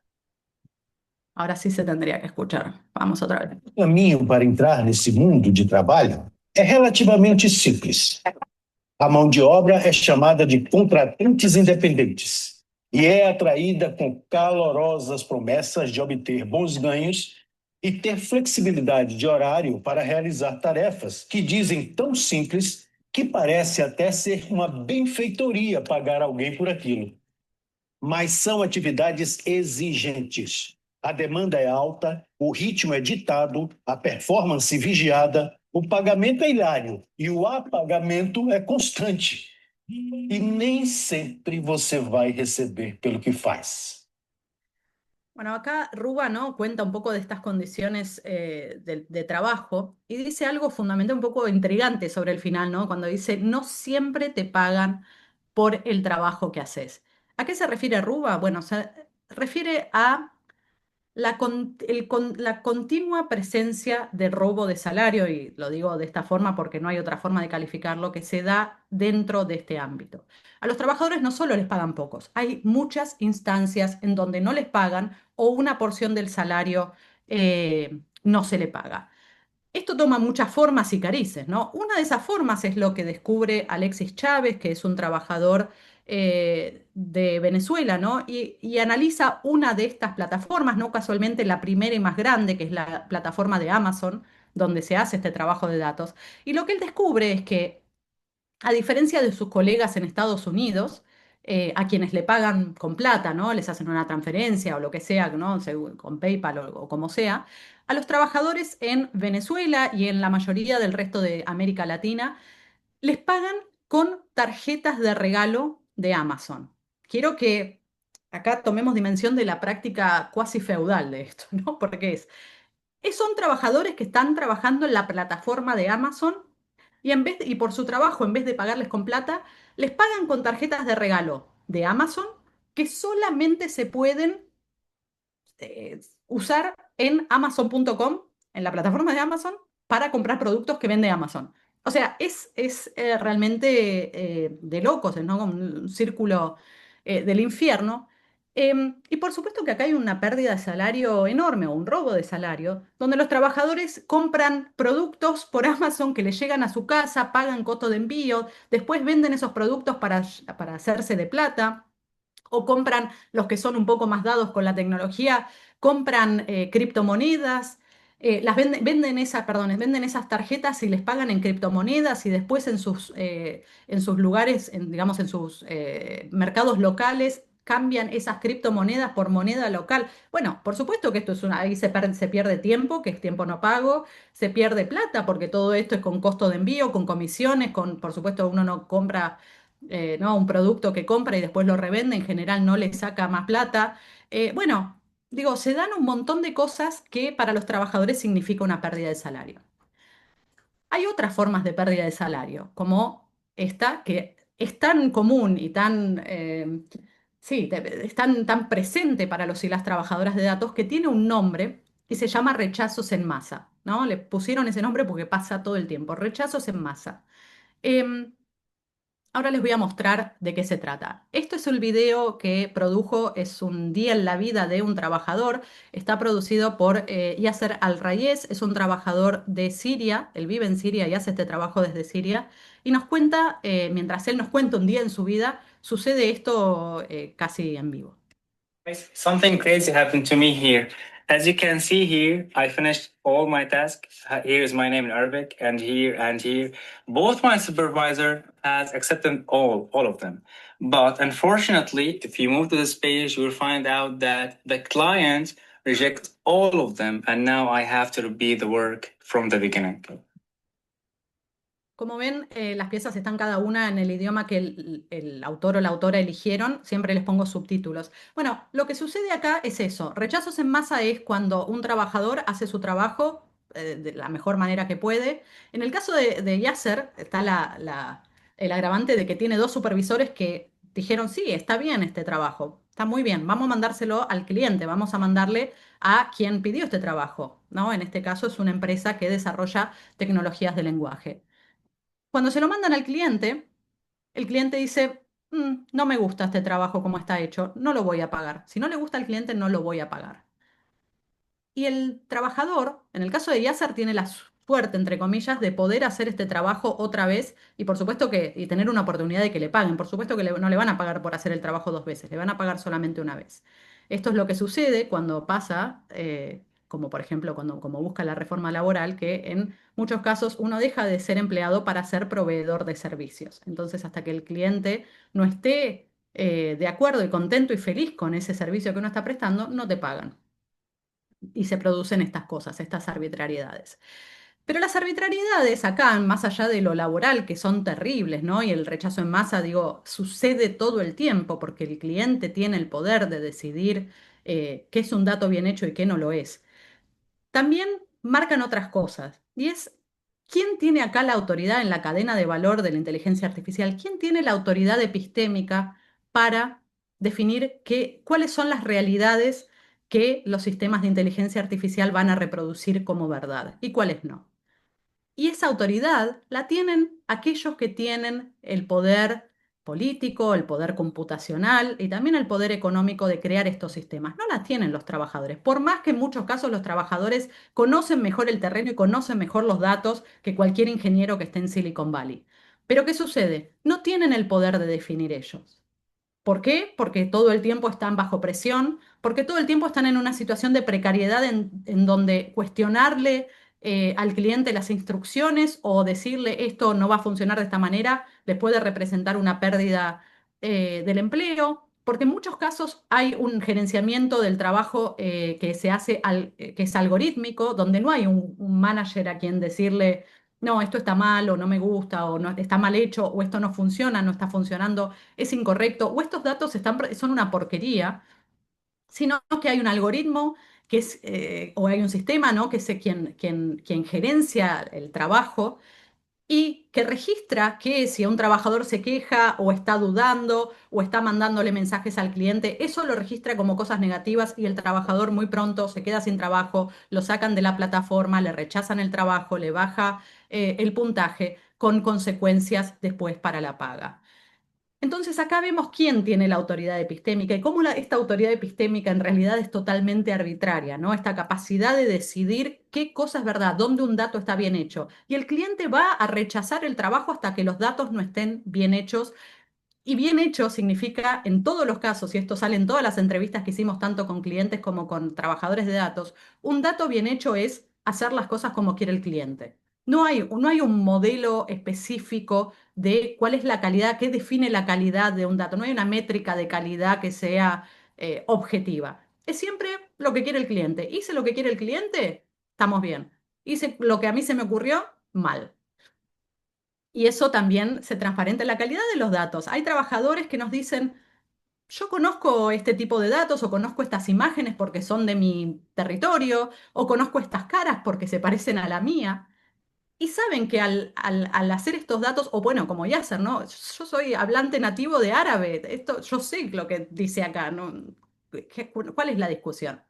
ahora sí se tendría que escuchar. Vamos otra vez. O caminho para entrar nesse mundo de trabalho é relativamente simples. A mão de obra é chamada de contratantes independentes e é atraída com calorosas promessas de obter bons ganhos e ter flexibilidade de horário para realizar tarefas que dizem tão simples que parece até ser uma benfeitoria pagar alguém por aquilo. Mas são atividades exigentes. A demanda é alta, o ritmo é ditado, a performance vigiada, o pagamento é hilário e o apagamento é constante. E nem sempre você vai receber pelo que faz. Bueno, acá Ruba, ¿no? Cuenta un poco de estas condiciones de trabajo y dice algo fundamental, un poco intrigante sobre el final, ¿no? Cuando dice, no siempre te pagan por el trabajo que haces. ¿A qué se refiere Ruba? Bueno, se refiere a la continua presencia de robo de salario, y lo digo de esta forma porque no hay otra forma de calificarlo, que se da dentro de este ámbito. A los trabajadores no solo les pagan pocos, hay muchas instancias en donde no les pagan o una porción del salario no se le paga. Esto toma muchas formas y carices, ¿no? Una de esas formas es lo que descubre Alexis Chávez, que es un trabajador de Venezuela, ¿no? Y analiza una de estas plataformas, no casualmente la primera y más grande, que es la plataforma de Amazon, donde se hace este trabajo de datos. Y lo que él descubre es que, a diferencia de sus colegas en Estados Unidos, a quienes le pagan con plata, ¿no? Les hacen una transferencia o lo que sea, ¿no? Con PayPal o como sea. A los trabajadores en Venezuela y en la mayoría del resto de América Latina les pagan con tarjetas de regalo de Amazon. Quiero que acá tomemos dimensión de la práctica cuasi feudal de esto, ¿no? Porque son trabajadores que están trabajando en la plataforma de Amazon y por su trabajo, en vez de pagarles con plata, les pagan con tarjetas de regalo de Amazon que solamente se pueden usar en Amazon.com, en la plataforma de Amazon, para comprar productos que vende Amazon. O sea, es realmente de locos, ¿no? Como un círculo del infierno. Y por supuesto que acá hay una pérdida de salario enorme o un robo de salario, donde los trabajadores compran productos por Amazon que les llegan a su casa, pagan costo de envío, después venden esos productos para hacerse de plata o compran los que son un poco más dados con la tecnología, compran criptomonedas, venden esas tarjetas y les pagan en criptomonedas y después en sus lugares, digamos, en sus mercados locales, cambian esas criptomonedas por moneda local. Bueno, por supuesto que esto ahí se pierde tiempo, que es tiempo no pago, se pierde plata, porque todo esto es con costo de envío, con comisiones, por supuesto uno no compra ¿no? Un producto que compra y después lo revende, en general no le saca más plata. Bueno, digo, se dan un montón de cosas que para los trabajadores significa una pérdida de salario. Hay otras formas de pérdida de salario, como esta, que es tan común y sí, es tan presente para los y las trabajadoras de datos que tiene un nombre y se llama rechazos en masa, ¿no? Le pusieron ese nombre porque pasa todo el tiempo, rechazos en masa. Em, Ahora les voy a mostrar de qué se trata. Esto es el video que produjo, es un día en la vida de un trabajador. Está producido por Yasser Al-Rayez, es un trabajador de Siria. Él vive en Siria y hace este trabajo desde Siria. Y nos cuenta, mientras él nos cuenta un día en su vida, sucede esto casi en vivo. Something crazy happened to me here. As you can see here, I finished all my tasks. Here is my name in Arabic, and here and here. Both my supervisor has accepted all of them. But unfortunately, if you move to this page, you will find out that the client rejects all of them, and now I have to repeat the work from the beginning. Como ven, las piezas están cada una en el idioma que el autor o la autora eligieron. Siempre les pongo subtítulos. Bueno, lo que sucede acá es eso. Rechazos en masa es cuando un trabajador hace su trabajo de la mejor manera que puede. En el caso de Yasser está el agravante de que tiene dos supervisores que dijeron, sí, está bien este trabajo, está muy bien, vamos a mandárselo al cliente, vamos a mandarle a quien pidió este trabajo, ¿no? En este caso es una empresa que desarrolla tecnologías de lenguaje. Cuando se lo mandan al cliente, el cliente dice, no me gusta este trabajo como está hecho, no lo voy a pagar. Si no le gusta al cliente, no lo voy a pagar. Y el trabajador, en el caso de Yasser, tiene la suerte, entre comillas, de poder hacer este trabajo otra vez y por supuesto que y tener una oportunidad de que le paguen. Por supuesto que no le van a pagar por hacer el trabajo dos veces, le van a pagar solamente una vez. Esto es lo que sucede cuando pasa, como por ejemplo cuando como busca la reforma laboral, que en muchos casos uno deja de ser empleado para ser proveedor de servicios. Entonces, hasta que el cliente no esté de acuerdo y contento y feliz con ese servicio que uno está prestando, no te pagan y se producen estas cosas, estas arbitrariedades. Pero las arbitrariedades acá, más allá de lo laboral, que son terribles, ¿no? Y el rechazo en masa, digo, sucede todo el tiempo porque el cliente tiene el poder de decidir qué es un dato bien hecho y qué no lo es. También marcan otras cosas, y es quién tiene acá la autoridad en la cadena de valor de la inteligencia artificial, quién tiene la autoridad epistémica para definir cuáles son las realidades que los sistemas de inteligencia artificial van a reproducir como verdad y cuáles no. Y esa autoridad la tienen aquellos que tienen el poder político, el poder computacional y también el poder económico de crear estos sistemas. No la tienen los trabajadores, por más que en muchos casos los trabajadores conocen mejor el terreno y conocen mejor los datos que cualquier ingeniero que esté en Silicon Valley. Pero ¿qué sucede? No tienen el poder de definir ellos. ¿Por qué? Porque todo el tiempo están bajo presión, porque todo el tiempo están en una situación de precariedad en donde cuestionarle al cliente las instrucciones o decirle esto no va a funcionar de esta manera les puede representar una pérdida del empleo, porque en muchos casos hay un gerenciamiento del trabajo que se hace, que es algorítmico, donde no hay un manager a quien decirle, no, esto está mal o no me gusta o no, está mal hecho o esto no funciona, no está funcionando, es incorrecto o estos datos son una porquería, sino que hay un algoritmo que es, o hay un sistema, ¿no? que es quien gerencia el trabajo y que registra que si un trabajador se queja o está dudando o está mandándole mensajes al cliente, eso lo registra como cosas negativas y el trabajador muy pronto se queda sin trabajo, lo sacan de la plataforma, le rechazan el trabajo, le baja el puntaje con consecuencias después para la paga. Entonces acá vemos quién tiene la autoridad epistémica y cómo esta autoridad epistémica en realidad es totalmente arbitraria, ¿no? Esta capacidad de decidir qué cosa es verdad, dónde un dato está bien hecho. Y el cliente va a rechazar el trabajo hasta que los datos no estén bien hechos. Y bien hecho significa, en todos los casos, y esto sale en todas las entrevistas que hicimos tanto con clientes como con trabajadores de datos, un dato bien hecho es hacer las cosas como quiere el cliente. No hay un modelo específico de cuál es la calidad, qué define la calidad de un dato. No hay una métrica de calidad que sea objetiva. Es siempre lo que quiere el cliente. Hice lo que quiere el cliente, estamos bien. Hice lo que a mí se me ocurrió, mal. Y eso también se transparenta en la calidad de los datos. Hay trabajadores que nos dicen, yo conozco este tipo de datos o conozco estas imágenes porque son de mi territorio o conozco estas caras porque se parecen a la mía. Y saben que al hacer estos datos, o bueno, como Yasser, ¿no? Yo soy hablante nativo de árabe, esto, yo sé lo que dice acá, ¿no? ¿Cuál es la discusión?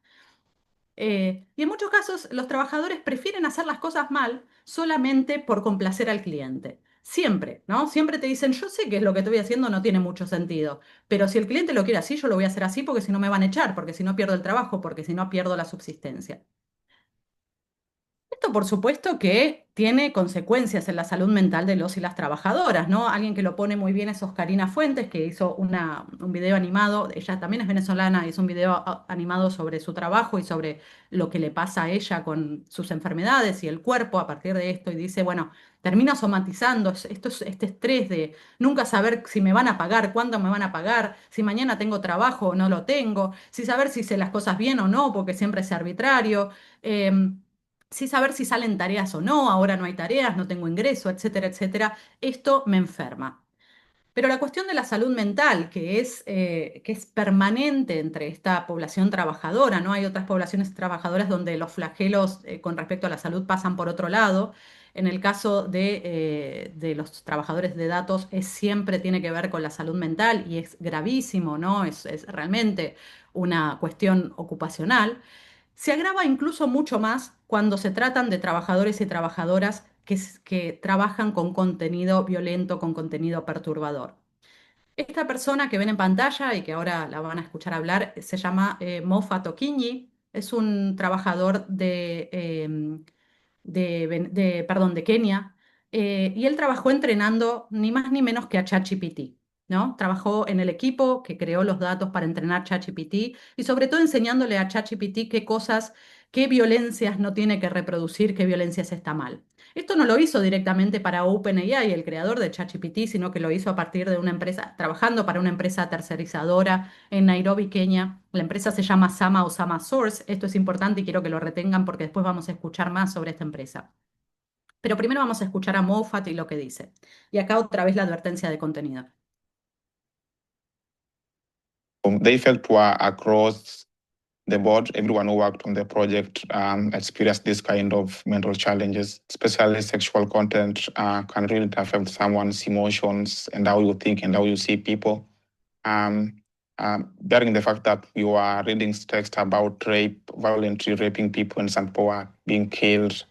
Y en muchos casos los trabajadores prefieren hacer las cosas mal solamente por complacer al cliente. Siempre, ¿no? Siempre te dicen, yo sé que es lo que estoy haciendo no tiene mucho sentido, pero si el cliente lo quiere así, yo lo voy a hacer así porque si no me van a echar, porque si no pierdo el trabajo, porque si no pierdo la subsistencia. Esto, por supuesto, que tiene consecuencias en la salud mental de los y las trabajadoras, ¿no? Alguien que lo pone muy bien es Oscarina Fuentes, que hizo un video animado, ella también es venezolana, hizo un video animado sobre su trabajo y sobre lo que le pasa a ella con sus enfermedades y el cuerpo a partir de esto, y dice, bueno, termina somatizando este estrés de nunca saber si me van a pagar, cuándo me van a pagar, si mañana tengo trabajo o no lo tengo, si saber si hice las cosas bien o no, porque siempre es arbitrario. Sí saber si salen tareas o no, ahora no hay tareas, no tengo ingreso, etcétera, etcétera. Esto me enferma. Pero la cuestión de la salud mental, que es permanente entre esta población trabajadora, ¿no? Hay otras poblaciones trabajadoras donde los flagelos con respecto a la salud pasan por otro lado. En el caso de los trabajadores de datos, siempre tiene que ver con la salud mental y es gravísimo, ¿no? Es realmente una cuestión ocupacional. Se agrava incluso mucho más cuando se tratan de trabajadores y trabajadoras que trabajan con contenido violento, con contenido perturbador. Esta persona que ven en pantalla y que ahora la van a escuchar hablar se llama Moffat Okinyi. Es un trabajador perdón, de Kenia, y él trabajó entrenando ni más ni menos que a ChatGPT, ¿no? Trabajó en el equipo que creó los datos para entrenar ChatGPT y sobre todo enseñándole a ChatGPT qué cosas, qué violencias no tiene que reproducir, qué violencias está mal. Esto no lo hizo directamente para OpenAI, el creador de ChatGPT, sino que lo hizo a partir de una empresa, trabajando para una empresa tercerizadora en Nairobi, Kenia. La empresa se llama Sama o Sama Source. Esto es importante y quiero que lo retengan porque después vamos a escuchar más sobre esta empresa. Pero primero vamos a escuchar a Moffat y lo que dice. Y acá otra vez la advertencia de contenido. They felt across the board, everyone who worked on the project experienced this kind of mental challenges, especially sexual content can really affect someone's emotions and how you think and how you see people. Bearing the fact that you are reading text about rape, violently raping people, and some people are being killed,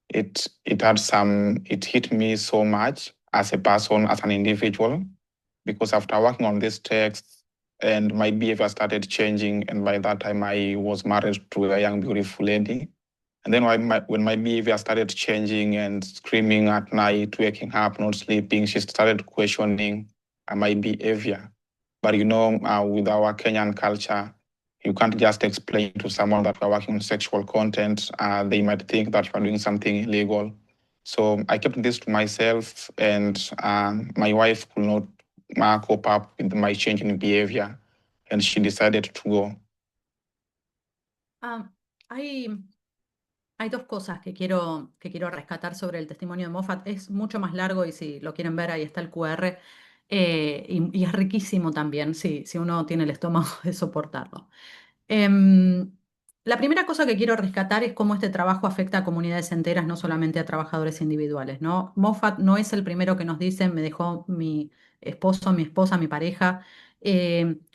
it hit me so much as a person, as an individual, because after working on this text, and my behavior started changing. And by that time, I was married to a young, beautiful lady. And then when my behavior started changing and screaming at night, waking up, not sleeping, she started questioning my behavior. But with our Kenyan culture, you can't just explain to someone that you're working on sexual content. They might think that you're doing something illegal. So I kept this to myself, and my wife could not cope up with my changing behavior, and she decided to go. Ah, hay, hay dos cosas que quiero rescatar sobre el testimonio de Moffat. Es mucho más largo y si lo quieren ver, ahí está el QR. Y es riquísimo también, si uno tiene el estómago de soportarlo. Em, la primera cosa que quiero rescatar es cómo este trabajo afecta a comunidades enteras, no solamente a trabajadores individuales, ¿no? Moffat no es el primero que nos dice, me dejó mi esposo, mi esposa, mi pareja.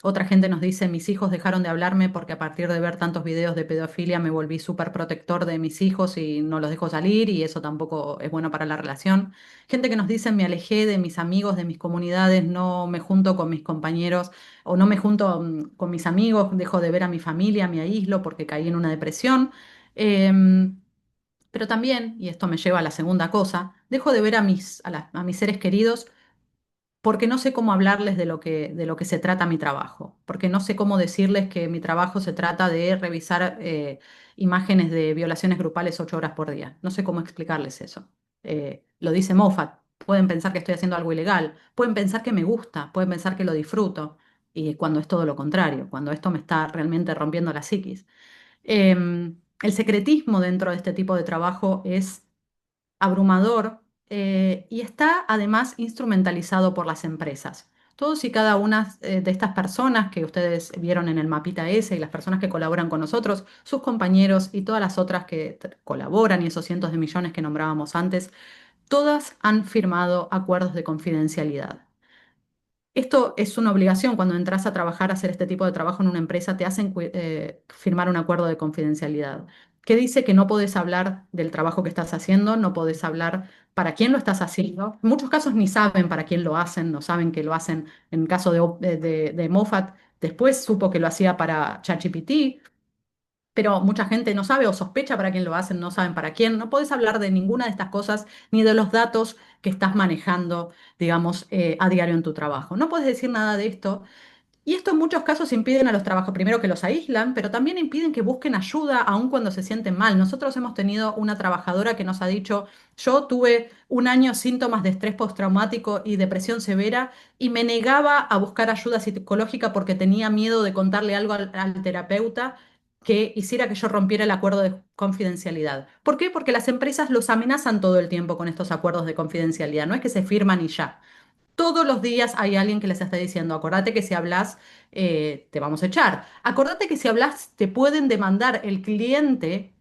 Otra gente nos dice, mis hijos dejaron de hablarme porque a partir de ver tantos videos de pedofilia me volví súper protector de mis hijos y no los dejo salir y eso tampoco es bueno para la relación. Gente que nos dice, me alejé de mis amigos, de mis comunidades, no me junto con mis compañeros o no me junto con mis amigos, dejo de ver a mi familia, me aíslo porque caí en una depresión. Em, pero también, y esto me lleva a la segunda cosa, dejo de ver a mis seres queridos porque no sé cómo hablarles de lo que se trata mi trabajo, porque no sé cómo decirles que mi trabajo se trata de revisar imágenes de violaciones grupales 8 horas por día. No sé cómo explicarles eso. Lo dice Moffat. Pueden pensar que estoy haciendo algo ilegal, pueden pensar que me gusta, pueden pensar que lo disfruto, y cuando es todo lo contrario, cuando esto me está realmente rompiendo la psiquis. El secretismo dentro de este tipo de trabajo es abrumador, y está además instrumentalizado por las empresas. Todos y cada una de estas personas que ustedes vieron en el mapita ese y las personas que colaboran con nosotros, sus compañeros y todas las otras que colaboran y esos cientos de millones que nombrábamos antes, todas han firmado acuerdos de confidencialidad. Esto es una obligación cuando entras a trabajar, a hacer este tipo de trabajo en una empresa, te hacen firmar un acuerdo de confidencialidad que dice que no podés hablar del trabajo que estás haciendo, no podés hablar para quién lo estás haciendo. En muchos casos ni saben para quién lo hacen, no saben que lo hacen. En el caso de Moffat, después supo que lo hacía para ChatGPT, pero mucha gente no sabe o sospecha para quién lo hacen, no saben para quién. No podés hablar de ninguna de estas cosas ni de los datos que estás manejando, digamos, a diario en tu trabajo. No puedes decir nada de esto. Y esto en muchos casos impiden a los trabajos, primero que los aíslan, pero también impiden que busquen ayuda aun cuando se sienten mal. Nosotros hemos tenido una trabajadora que nos ha dicho, yo tuve un año síntomas de estrés postraumático y depresión severa y me negaba a buscar ayuda psicológica porque tenía miedo de contarle algo al terapeuta que hiciera que yo rompiera el acuerdo de confidencialidad. ¿Por qué? Porque las empresas los amenazan todo el tiempo con estos acuerdos de confidencialidad. No es que se firman y ya. Todos los días hay alguien que les está diciendo, acordate que si hablas, te vamos a echar. Acordate que si hablas, te pueden demandar el cliente,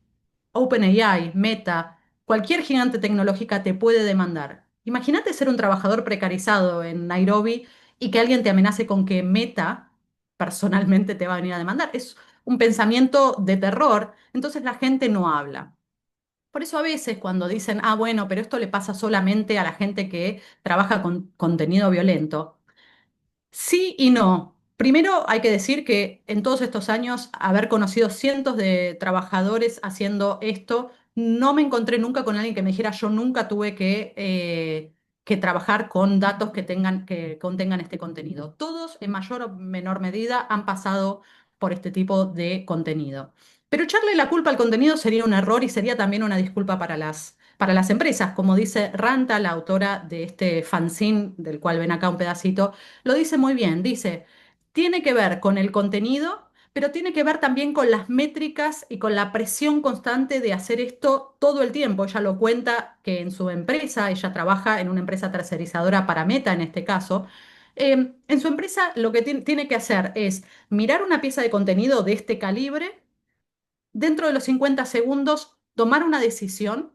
OpenAI, Meta, cualquier gigante tecnológica te puede demandar. Imagínate ser un trabajador precarizado en Nairobi y que alguien te amenace con que Meta personalmente te va a venir a demandar. Es un pensamiento de terror, entonces la gente no habla. Por eso a veces cuando dicen, ah, bueno, pero esto le pasa solamente a la gente que trabaja con contenido violento. Sí y no. Primero hay que decir que en todos estos años, haber conocido cientos de trabajadores haciendo esto, no me encontré nunca con alguien que me dijera yo nunca tuve que trabajar con datos que contengan este contenido. Todos, en mayor o menor medida, han pasado por este tipo de contenido. Pero echarle la culpa al contenido sería un error y sería también una disculpa para las empresas. Como dice Ranta, la autora de este fanzine, del cual ven acá un pedacito, lo dice muy bien, dice, tiene que ver con el contenido, pero tiene que ver también con las métricas y con la presión constante de hacer esto todo el tiempo. Ella lo cuenta que en su empresa, ella trabaja en una empresa tercerizadora para Meta en este caso. En su empresa lo que tiene que hacer es mirar una pieza de contenido de este calibre, dentro de los 50 segundos tomar una decisión,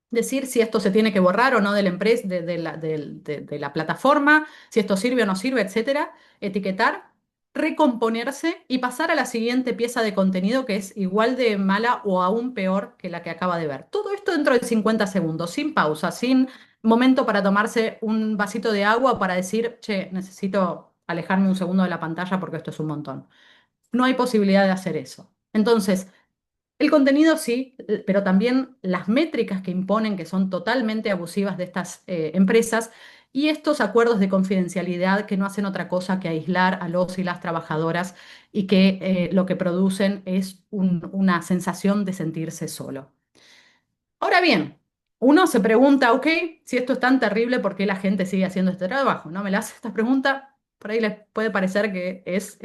decir si esto se tiene que borrar o no de la empresa, de la plataforma, si esto sirve o no sirve, etcétera, etiquetar, recomponerse y pasar a la siguiente pieza de contenido que es igual de mala o aún peor que la que acaba de ver. Todo esto dentro de 50 segundos, sin pausa, sin momento para tomarse un vasito de agua o para decir, che, necesito alejarme un segundo de la pantalla porque esto es un montón. No hay posibilidad de hacer eso. Entonces, el contenido sí, pero también las métricas que imponen, que son totalmente abusivas de estas empresas, y estos acuerdos de confidencialidad que no hacen otra cosa que aislar a los y las trabajadoras y que lo que producen es una sensación de sentirse solo. Ahora bien, uno se pregunta, ok, si esto es tan terrible, ¿por qué la gente sigue haciendo este trabajo? ¿No? Me la hace esta pregunta, por ahí les puede parecer que es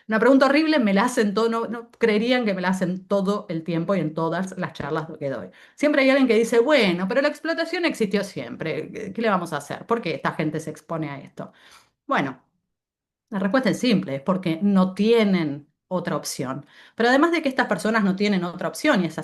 una pregunta horrible, me la hacen todo, no, no creerían que me la hacen todo el tiempo y en todas las charlas que doy. Siempre hay alguien que dice, bueno, pero la explotación existió siempre, ¿qué le vamos a hacer? ¿Por qué esta gente se expone a esto? Bueno. La respuesta es simple, es porque no tienen otra opción. Pero además de que estas personas no tienen otra opción, y es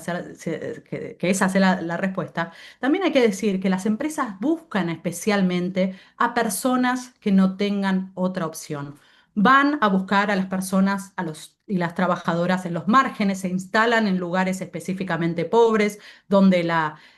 que esa sea la respuesta, también hay que decir que las empresas buscan especialmente a personas que no tengan otra opción. Van a buscar a las personas y las trabajadoras en los márgenes, se instalan en lugares específicamente pobres, donde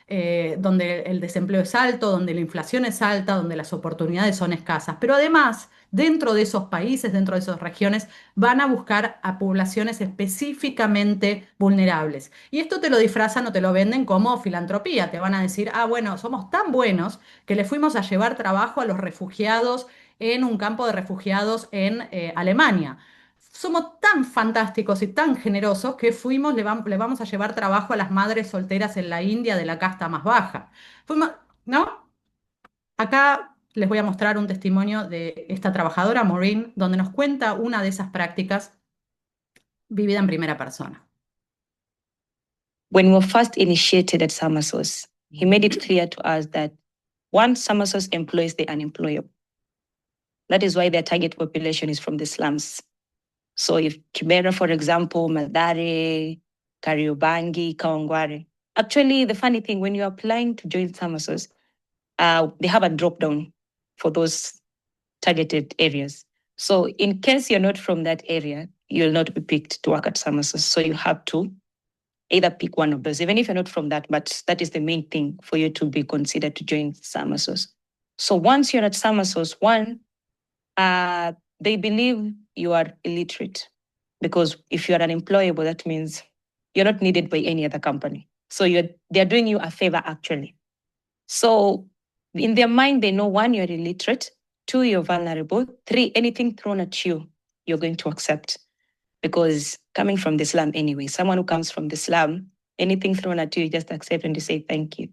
el desempleo es alto, donde la inflación es alta, donde las oportunidades son escasas. Pero además, dentro de esos países, dentro de esas regiones, van a buscar a poblaciones específicamente vulnerables. Y esto te lo disfrazan o te lo venden como filantropía. Te van a decir, ah, bueno, somos tan buenos que le fuimos a llevar trabajo a los refugiados en un campo de refugiados en Alemania. Somos tan fantásticos y tan generosos que le vamos a llevar trabajo a las madres solteras en la India de la casta más baja. Fuimos, ¿no? Acá les voy a mostrar un testimonio de esta trabajadora, Maureen, donde nos cuenta una de esas prácticas vivida en primera persona. When we were first initiated at Summersource, he made it clear to us that one, Summersource employs the unemployable. That is why their target population is from the slums. So if Kibera, for example, Madare, Kariobangi, Kawangware. Actually, the funny thing, when you're applying to join Summersource, they have a drop down for those targeted areas. So in case you're not from that area, you'll not be picked to work at Summersource. So you have to either pick one of those, even if you're not from that, but that is the main thing for you to be considered to join Summersource. So once you're at Summersource, one, they believe you are illiterate, because if you're unemployable, that means you're not needed by any other company. So they're doing you a favor, actually. So in their mind, they know, one, you're illiterate, two, you're vulnerable, three, anything thrown at you, you're going to accept. Because coming from the slum anyway, someone who comes from the slum, anything thrown at you, you just accept and you say thank you.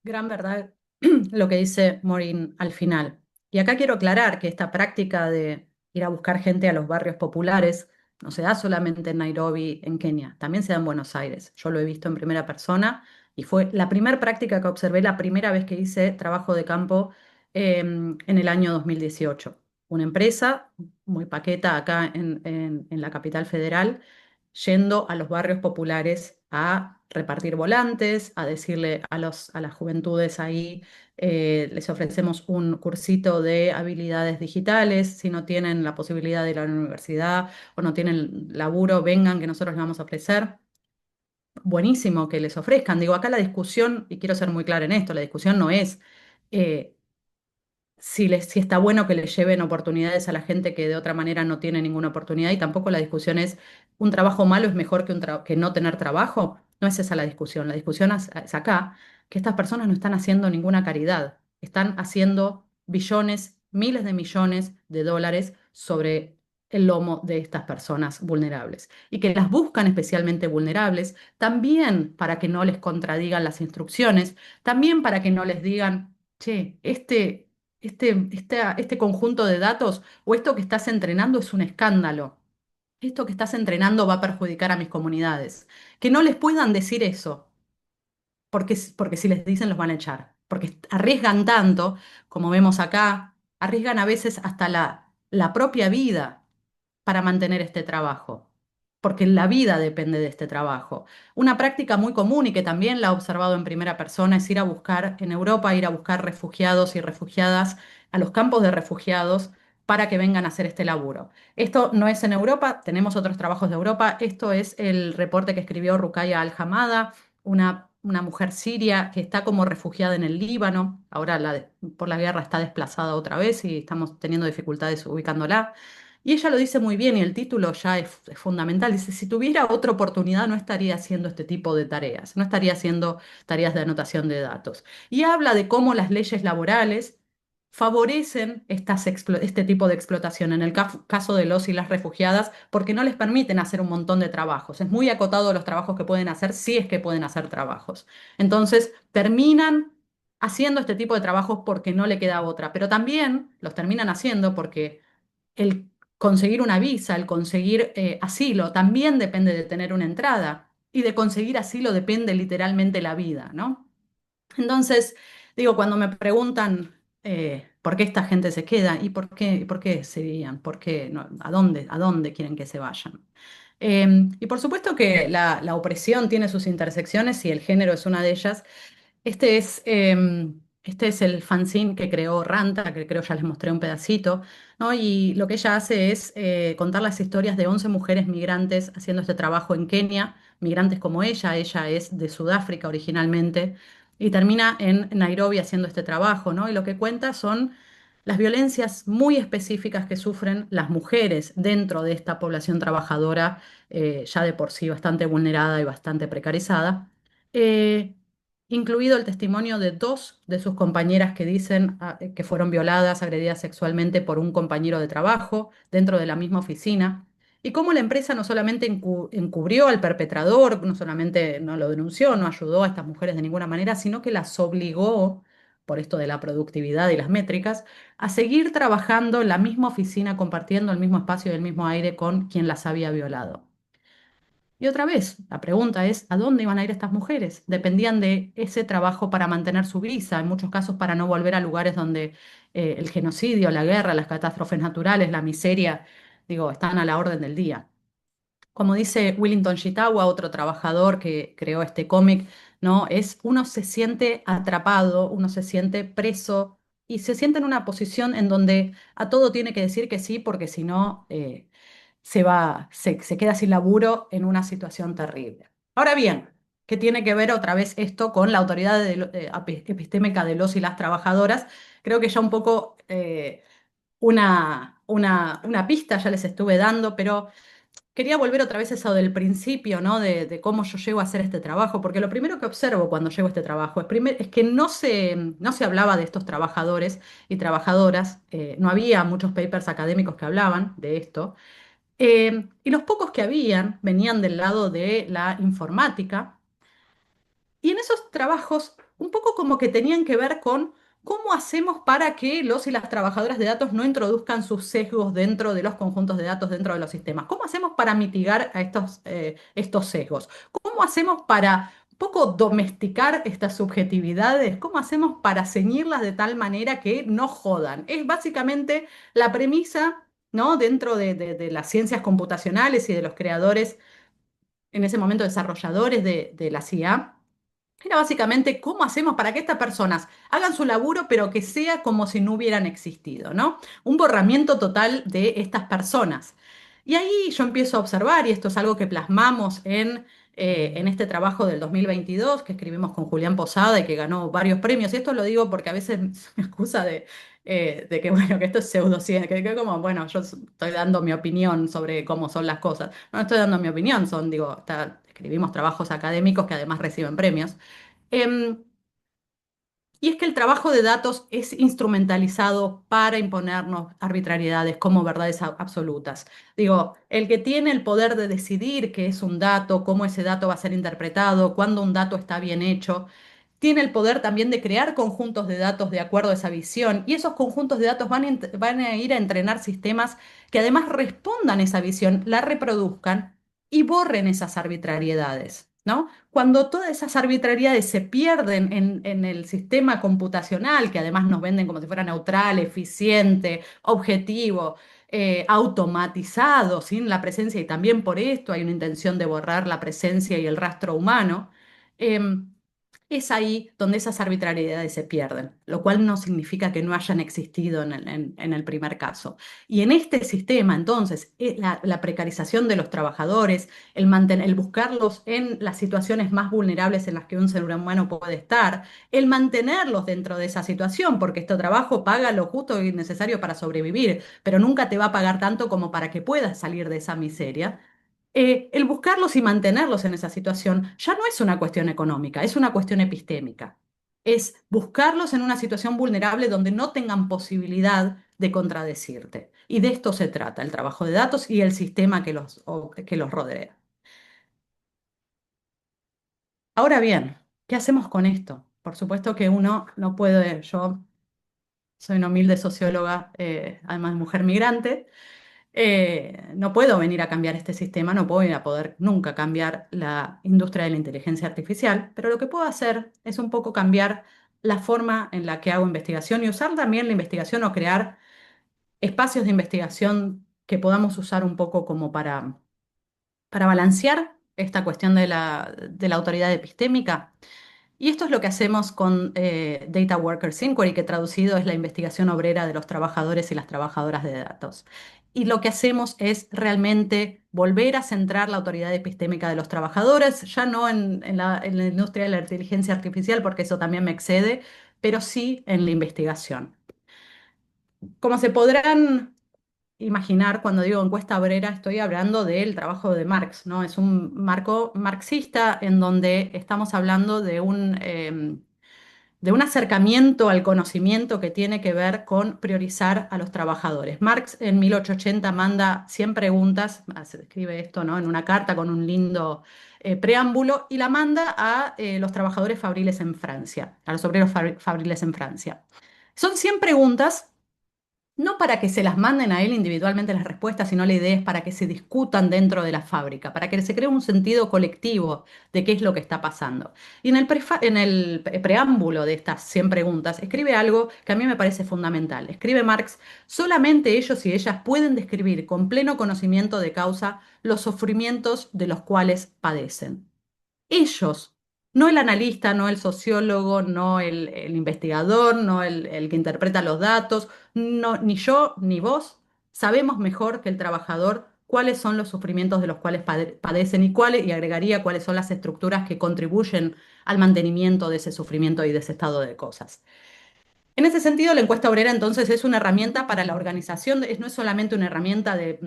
Gran verdad lo que dice Maureen al final. Y acá quiero aclarar que esta práctica de ir a buscar gente a los barrios populares no se da solamente en Nairobi, en Kenia, también se da en Buenos Aires. Yo lo he visto en primera persona y fue la primera práctica que observé la primera vez que hice trabajo de campo en el año 2018. Una empresa muy paqueta acá en la capital federal, yendo a los barrios populares a repartir volantes, a decirle a las juventudes ahí, les ofrecemos un cursito de habilidades digitales, si no tienen la posibilidad de ir a la universidad o no tienen laburo, vengan que nosotros les vamos a ofrecer. buenísimo que les ofrezcan. Digo, acá la discusión, y quiero ser muy clara en esto, la discusión no es eh, si está bueno que le lleven oportunidades a la gente que de otra manera no tiene ninguna oportunidad, y tampoco la discusión es un trabajo malo es mejor que no tener trabajo. No es esa la discusión. La discusión es acá que estas personas no están haciendo ninguna caridad, están haciendo billones, miles de millones de dólares sobre el lomo de estas personas vulnerables y que las buscan especialmente vulnerables, también para que no les contradigan las instrucciones, también para que no les digan, che, este conjunto de datos o esto que estás entrenando es un escándalo. Esto que estás entrenando va a perjudicar a mis comunidades. Que no les puedan decir eso, porque si les dicen los van a echar. Porque arriesgan tanto, como vemos acá, arriesgan a veces hasta la propia vida para mantener este trabajo, porque la vida depende de este trabajo. Una práctica muy común y que también la he observado en primera persona es ir a buscar en Europa, ir a buscar refugiados y refugiadas a los campos de refugiados para que vengan a hacer este laburo. Esto no es en Europa, tenemos otros trabajos de Europa. Esto es el reporte que escribió Ruqayya Al-Hamada, una mujer siria que está como refugiada en el Líbano. Ahora por la guerra está desplazada otra vez y estamos teniendo dificultades ubicándola. Y ella lo dice muy bien y el título ya es fundamental. Dice, si tuviera otra oportunidad no estaría haciendo este tipo de tareas, no estaría haciendo tareas de anotación de datos. Y habla de cómo las leyes laborales favorecen este tipo de explotación, en el caso de los y las refugiadas, porque no les permiten hacer un montón de trabajos. Es muy acotado los trabajos que pueden hacer, si es que pueden hacer trabajos. Entonces, terminan haciendo este tipo de trabajos porque no le queda otra, pero también los terminan haciendo porque el conseguir una visa, el conseguir asilo, también depende de tener una entrada. Y de conseguir asilo depende literalmente la vida, ¿no? Entonces, digo, cuando me preguntan por qué esta gente se queda y por qué se irían, por qué, a dónde quieren que se vayan. Y por supuesto que la opresión tiene sus intersecciones y el género es una de ellas. Este es el fanzine que creó Ranta, que creo ya les mostré un pedacito, ¿no? Y lo que ella hace es contar las historias de 11 mujeres migrantes haciendo este trabajo en Kenia, migrantes como ella es de Sudáfrica originalmente, y termina en Nairobi haciendo este trabajo, ¿no? Y lo que cuenta son las violencias muy específicas que sufren las mujeres dentro de esta población trabajadora, ya de por sí bastante vulnerada y bastante precarizada. Eh, Incluido el testimonio de dos de sus compañeras que dicen que fueron violadas, agredidas sexualmente por un compañero de trabajo dentro de la misma oficina, y cómo la empresa no solamente encubrió al perpetrador, no solamente no lo denunció, no ayudó a estas mujeres de ninguna manera, sino que las obligó, por esto de la productividad y las métricas, a seguir trabajando en la misma oficina, compartiendo el mismo espacio y el mismo aire con quien las había violado. Y otra vez, la pregunta es, ¿a dónde iban a ir estas mujeres? Dependían de ese trabajo para mantener su visa, en muchos casos para no volver a lugares donde el genocidio, la guerra, las catástrofes naturales, la miseria, digo, están a la orden del día. Como dice Willington Shitawa, otro trabajador que creó este cómic, ¿no? Uno se siente atrapado, uno se siente preso y se siente en una posición en donde a todo tiene que decir que sí, porque si no, se queda sin laburo en una situación terrible. Ahora bien, ¿qué tiene que ver otra vez esto con la autoridad epistémica de los y las trabajadoras? Creo que ya un poco una pista ya les estuve dando, pero quería volver otra vez a eso del principio, ¿no? De cómo yo llego a hacer este trabajo, porque lo primero que observo cuando llego a este trabajo es que no se hablaba de estos trabajadores y trabajadoras, no había muchos papers académicos que hablaban de esto. Y los pocos que habían venían del lado de la informática, y en esos trabajos un poco como que tenían que ver con cómo hacemos para que los y las trabajadoras de datos no introduzcan sus sesgos dentro de los conjuntos de datos, dentro de los sistemas. ¿Cómo hacemos para mitigar a estos sesgos? ¿Cómo hacemos para un poco domesticar estas subjetividades? ¿Cómo hacemos para ceñirlas de tal manera que no jodan? Es básicamente la premisa, ¿no? Dentro de las ciencias computacionales y de los creadores, en ese momento desarrolladores de la CIA, era básicamente cómo hacemos para que estas personas hagan su laburo, pero que sea como si no hubieran existido, ¿no? Un borramiento total de estas personas. Y ahí yo empiezo a observar, y esto es algo que plasmamos en en este trabajo del 2022 que escribimos con Julián Posada y que ganó varios premios. Y esto lo digo porque a veces me acusa de que, bueno, que esto es pseudociencia, que como, bueno, yo estoy dando mi opinión sobre cómo son las cosas. No estoy dando mi opinión, escribimos trabajos académicos que además reciben premios. Em, y es que el trabajo de datos es instrumentalizado para imponernos arbitrariedades como verdades absolutas. Digo, el que tiene el poder de decidir qué es un dato, cómo ese dato va a ser interpretado, cuándo un dato está bien hecho, tiene el poder también de crear conjuntos de datos de acuerdo a esa visión. Y esos conjuntos de datos van a ir a entrenar sistemas que además respondan a esa visión, la reproduzcan y borren esas arbitrariedades, ¿no? Cuando todas esas arbitrariedades se pierden en el sistema computacional, que además nos venden como si fuera neutral, eficiente, objetivo, automatizado, sin la presencia, y también por esto hay una intención de borrar la presencia y el rastro humano, em, es ahí donde esas arbitrariedades se pierden, lo cual no significa que no hayan existido en el primer caso. Y en este sistema, entonces, la precarización de los trabajadores, el buscarlos en las situaciones más vulnerables en las que un ser humano puede estar, el mantenerlos dentro de esa situación, porque este trabajo paga lo justo y necesario para sobrevivir, pero nunca te va a pagar tanto como para que puedas salir de esa miseria. El buscarlos y mantenerlos en esa situación ya no es una cuestión económica, es una cuestión epistémica. Es buscarlos en una situación vulnerable donde no tengan posibilidad de contradecirte. Y de esto se trata, el trabajo de datos y el sistema que los rodea. Ahora bien, ¿qué hacemos con esto? Por supuesto que uno no puede, yo soy una humilde socióloga, además mujer migrante, no puedo venir a cambiar este sistema, no voy a poder nunca cambiar la industria de la inteligencia artificial, pero lo que puedo hacer es un poco cambiar la forma en la que hago investigación y usar también la investigación o crear espacios de investigación que podamos usar un poco como para balancear esta cuestión de la autoridad epistémica. Y esto es lo que hacemos con Data Workers Inquiry, que traducido es la investigación obrera de los trabajadores y las trabajadoras de datos. Y lo que hacemos es realmente volver a centrar la autoridad epistémica de los trabajadores, ya no en la industria de la inteligencia artificial, porque eso también me excede, pero sí en la investigación. Como se podrán imaginar, cuando digo encuesta obrera, estoy hablando del trabajo de Marx, ¿no? Es un marco marxista en donde estamos hablando de un acercamiento al conocimiento que tiene que ver con priorizar a los trabajadores. Marx en 1880 manda 100 preguntas, se describe esto, ¿no? En una carta con un lindo preámbulo, y la manda a los trabajadores fabriles en Francia, a los obreros fabriles en Francia. Son 100 preguntas no para que se las manden a él individualmente las respuestas, sino la idea es para que se discutan dentro de la fábrica, para que se cree un sentido colectivo de qué es lo que está pasando. Y en el preámbulo de estas 100 preguntas escribe algo que a mí me parece fundamental. Escribe Marx: solamente ellos y ellas pueden describir con pleno conocimiento de causa los sufrimientos de los cuales padecen. Ellos, no el analista, no el sociólogo, no el investigador, no el que interpreta los datos, no, ni yo ni vos sabemos mejor que el trabajador cuáles son los sufrimientos de los cuales padecen y agregaría cuáles son las estructuras que contribuyen al mantenimiento de ese sufrimiento y de ese estado de cosas. En ese sentido, la encuesta obrera entonces es una herramienta para la organización, no es solamente una herramienta de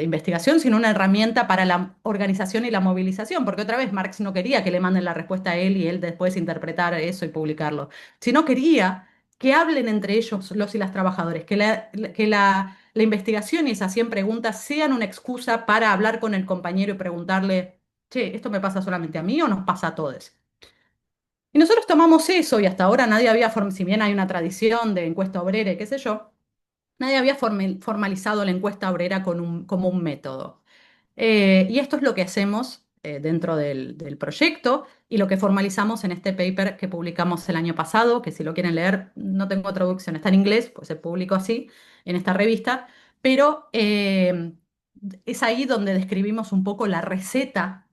investigación, sino una herramienta para la organización y la movilización, porque otra vez Marx no quería que le manden la respuesta a él y él después interpretar eso y publicarlo, sino quería que hablen entre ellos los y las trabajadores, que la investigación y esas 100 preguntas sean una excusa para hablar con el compañero y preguntarle: che, ¿esto me pasa solamente a mí o nos pasa a todos? Y nosotros tomamos eso, y hasta ahora nadie había, si bien hay una tradición de encuesta obrera y qué sé yo, nadie había formalizado la encuesta obrera como un método. Y esto es lo que hacemos dentro del proyecto y lo que formalizamos en este paper que publicamos el año pasado, que si lo quieren leer, no tengo traducción, está en inglés, pues se publicó así en esta revista, pero es ahí donde describimos un poco la receta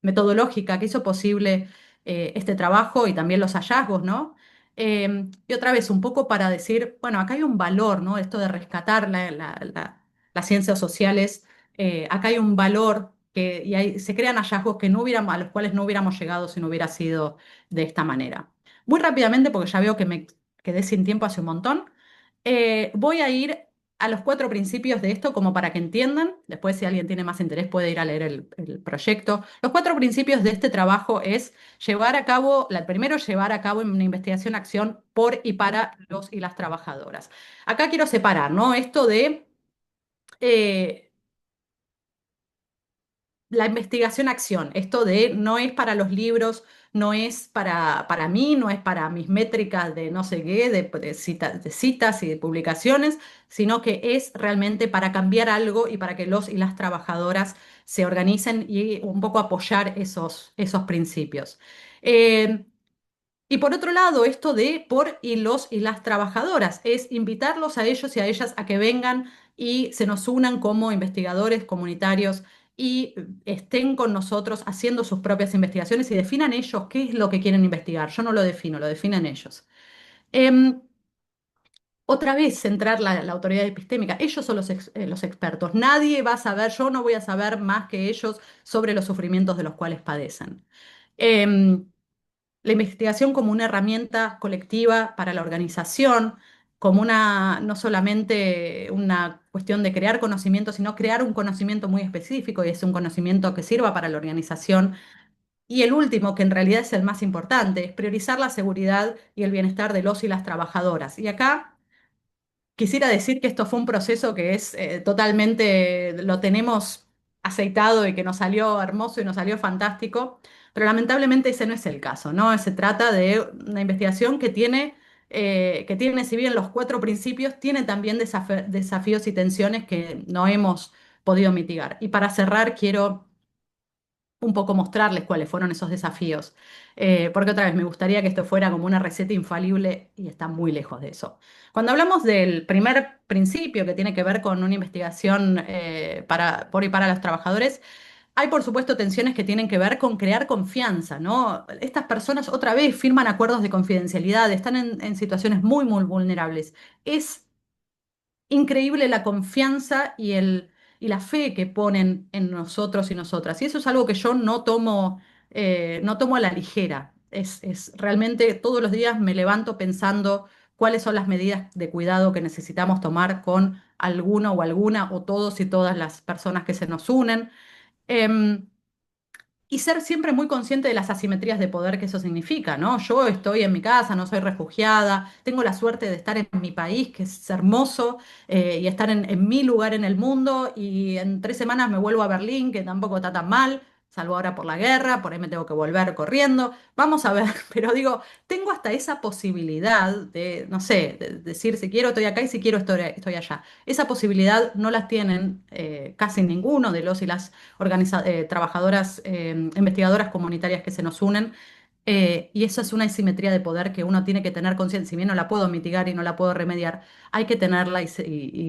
metodológica que hizo posible este trabajo y también los hallazgos, ¿no? Y otra vez, un poco para decir, bueno, acá hay un valor, ¿no? Esto de rescatar las ciencias sociales, acá hay un valor se crean hallazgos que no hubiéramos, a los cuales no hubiéramos llegado si no hubiera sido de esta manera. Muy rápidamente, porque ya veo que me quedé sin tiempo hace un montón, voy a ir a los 4 principios de esto como para que entiendan. Después, si alguien tiene más interés, puede ir a leer el proyecto. Los 4 principios de este trabajo es llevar a cabo, el primero, llevar a cabo una investigación-acción por y para los y las trabajadoras. Acá quiero separar, ¿no? Esto de eh, la investigación-acción, esto de no es para los libros, no es para mí, no es para mis métricas de no sé qué, de citas y de publicaciones, sino que es realmente para cambiar algo y para que los y las trabajadoras se organicen y un poco apoyar esos principios. Eh, y por otro lado, esto de por y los y las trabajadoras, es invitarlos a ellos y a ellas a que vengan y se nos unan como investigadores comunitarios y estén con nosotros haciendo sus propias investigaciones y definan ellos qué es lo que quieren investigar. Yo no lo defino, lo definen ellos. Em, Otra vez centrar la autoridad epistémica. Ellos son los expertos. Nadie va a saber, yo no voy a saber más que ellos sobre los sufrimientos de los cuales padecen. Em, la investigación como una herramienta colectiva para la organización, como no solamente una cuestión de crear conocimiento, sino crear un conocimiento muy específico y es un conocimiento que sirva para la organización. Y el último, que en realidad es el más importante, es priorizar la seguridad y el bienestar de los y las trabajadoras. Y acá quisiera decir que esto fue un proceso que es totalmente, lo tenemos aceitado y que nos salió hermoso y nos salió fantástico, pero lamentablemente ese no es el caso, ¿no? Se trata de una investigación que tiene, si bien los 4 principios, tiene también desafíos y tensiones que no hemos podido mitigar. Y para cerrar, quiero un poco mostrarles cuáles fueron esos desafíos. Porque otra vez me gustaría que esto fuera como una receta infalible y está muy lejos de eso. Cuando hablamos del primer principio que tiene que ver con una investigación por y para los trabajadores, hay por supuesto tensiones que tienen que ver con crear confianza, ¿no? Estas personas otra vez firman acuerdos de confidencialidad, están en situaciones muy, muy vulnerables. Es increíble la confianza y la fe que ponen en nosotros y nosotras. Y eso es algo que yo no tomo a la ligera. Realmente todos los días me levanto pensando cuáles son las medidas de cuidado que necesitamos tomar con alguno o alguna o todos y todas las personas que se nos unen. Em, y ser siempre muy consciente de las asimetrías de poder que eso significa, ¿no? Yo estoy en mi casa, no soy refugiada, tengo la suerte de estar en mi país, que es hermoso, y estar en mi lugar en el mundo, y en 3 semanas me vuelvo a Berlín, que tampoco está tan mal, salvo ahora por la guerra, por ahí me tengo que volver corriendo. Vamos a ver, pero digo, tengo hasta esa posibilidad de, no sé, de decir si quiero estoy acá y si quiero estoy allá. Esa posibilidad no la tienen casi ninguno de los y las trabajadoras, investigadoras comunitarias que se nos unen. Y eso es una asimetría de poder que uno tiene que tener conciencia. Si bien no la puedo mitigar y no la puedo remediar, hay que tenerla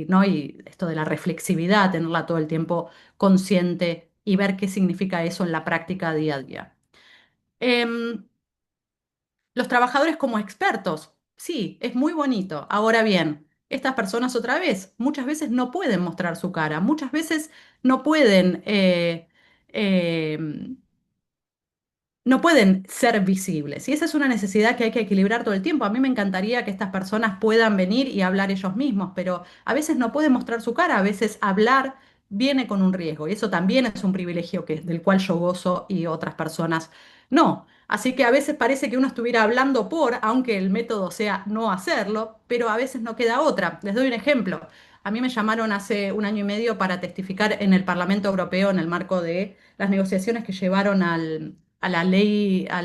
¿no? Y esto de la reflexividad, tenerla todo el tiempo consciente y ver qué significa eso en la práctica día a día. Em, los trabajadores como expertos, sí, es muy bonito. Ahora bien, estas personas otra vez, muchas veces no pueden mostrar su cara, muchas veces no pueden, eh, no pueden ser visibles. Y esa es una necesidad que hay que equilibrar todo el tiempo. A mí me encantaría que estas personas puedan venir y hablar ellos mismos, pero a veces no pueden mostrar su cara, a veces hablar viene con un riesgo. Y eso también es un privilegio del cual yo gozo y otras personas no. Así que a veces parece que uno estuviera hablando aunque el método sea no hacerlo, pero a veces no queda otra. Les doy un ejemplo. A mí me llamaron hace un año y medio para testificar en el Parlamento Europeo en el marco de las negociaciones que llevaron a la ley, a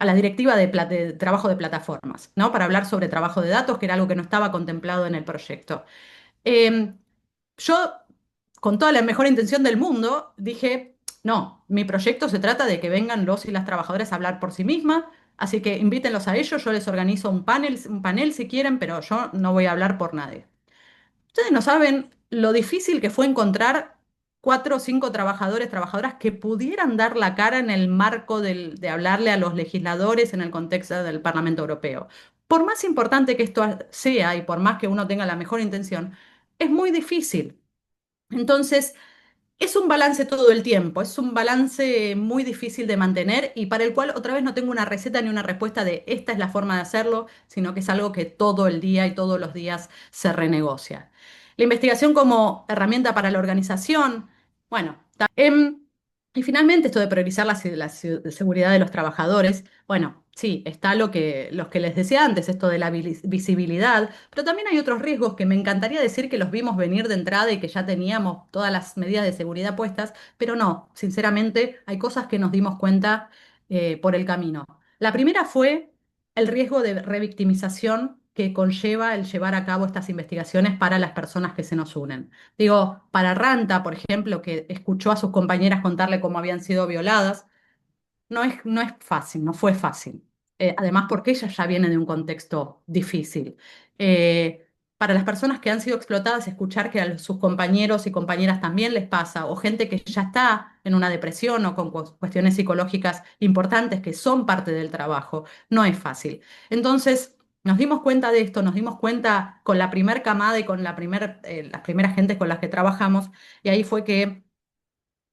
la directiva de trabajo de plataformas, ¿no? Para hablar sobre trabajo de datos, que era algo que no estaba contemplado en el proyecto. Eh, yo, con toda la mejor intención del mundo, dije, no, mi proyecto se trata de que vengan los y las trabajadoras a hablar por sí mismas, así que invítenlos a ellos, yo les organizo un panel si quieren, pero yo no voy a hablar por nadie. Ustedes no saben lo difícil que fue encontrar 4 o 5 trabajadores, trabajadoras que pudieran dar la cara en el marco de hablarle a los legisladores en el contexto del Parlamento Europeo. Por más importante que esto sea y por más que uno tenga la mejor intención, es muy difícil. Entonces, Es un balance todo el tiempo, es un balance muy difícil de mantener y para el cual otra vez no tengo una receta ni una respuesta de esta es la forma de hacerlo, sino que es algo que todo el día y todos los días se renegocia. La investigación como herramienta para la organización, bueno, y finalmente esto de priorizar la seguridad de los trabajadores, bueno, sí, está los que les decía antes, esto de la visibilidad, pero también hay otros riesgos que me encantaría decir que los vimos venir de entrada y que ya teníamos todas las medidas de seguridad puestas, pero no, sinceramente hay cosas que nos dimos cuenta por el camino. La primera fue el riesgo de revictimización que conlleva el llevar a cabo estas investigaciones para las personas que se nos unen. Digo, para Ranta, por ejemplo, que escuchó a sus compañeras contarle cómo habían sido violadas, no es fácil, no fue fácil. Además, porque ella ya viene de un contexto difícil. Eh, para las personas que han sido explotadas, escuchar que a sus compañeros y compañeras también les pasa, o gente que ya está en una depresión o con cuestiones psicológicas importantes que son parte del trabajo, no es fácil. Entonces, nos dimos cuenta de esto, nos dimos cuenta con la primer camada y con las primeras gentes con las que trabajamos, y ahí fue que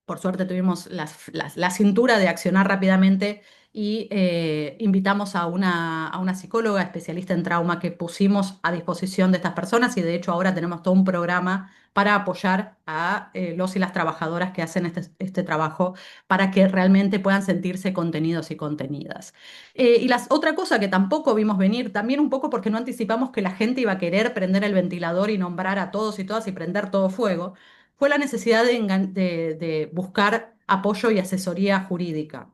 por suerte tuvimos la cintura de accionar rápidamente y invitamos a una psicóloga especialista en trauma que pusimos a disposición de estas personas y de hecho ahora tenemos todo un programa para apoyar a los y las trabajadoras que hacen este trabajo para que realmente puedan sentirse contenidos y contenidas. Y otra cosa que tampoco vimos venir, también un poco porque no anticipamos que la gente iba a querer prender el ventilador y nombrar a todos y todas y prender todo fuego fue la necesidad de buscar apoyo y asesoría jurídica,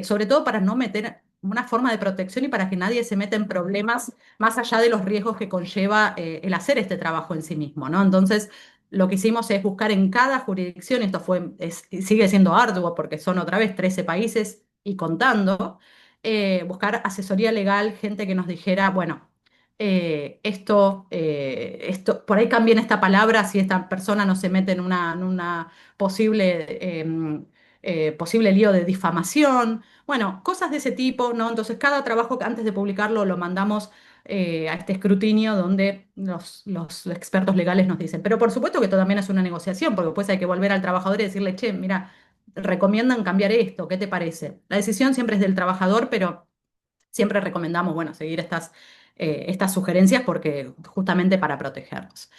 sobre todo para no meter una forma de protección y para que nadie se meta en problemas más allá de los riesgos que conlleva el hacer este trabajo en sí mismo, ¿no? Entonces, lo que hicimos es buscar en cada jurisdicción, sigue siendo arduo porque son otra vez 13 países y contando, buscar asesoría legal, gente que nos dijera, bueno, por ahí cambien esta palabra si esta persona no se mete en una posible lío de difamación. Bueno, cosas de ese tipo, ¿no? Entonces, cada trabajo que antes de publicarlo lo mandamos a este escrutinio donde los expertos legales nos dicen. Pero por supuesto que esto también es una negociación, porque después hay que volver al trabajador y decirle, che, mira, recomiendan cambiar esto, ¿qué te parece? La decisión siempre es del trabajador, pero siempre recomendamos, bueno, seguir estas sugerencias porque justamente para protegernos.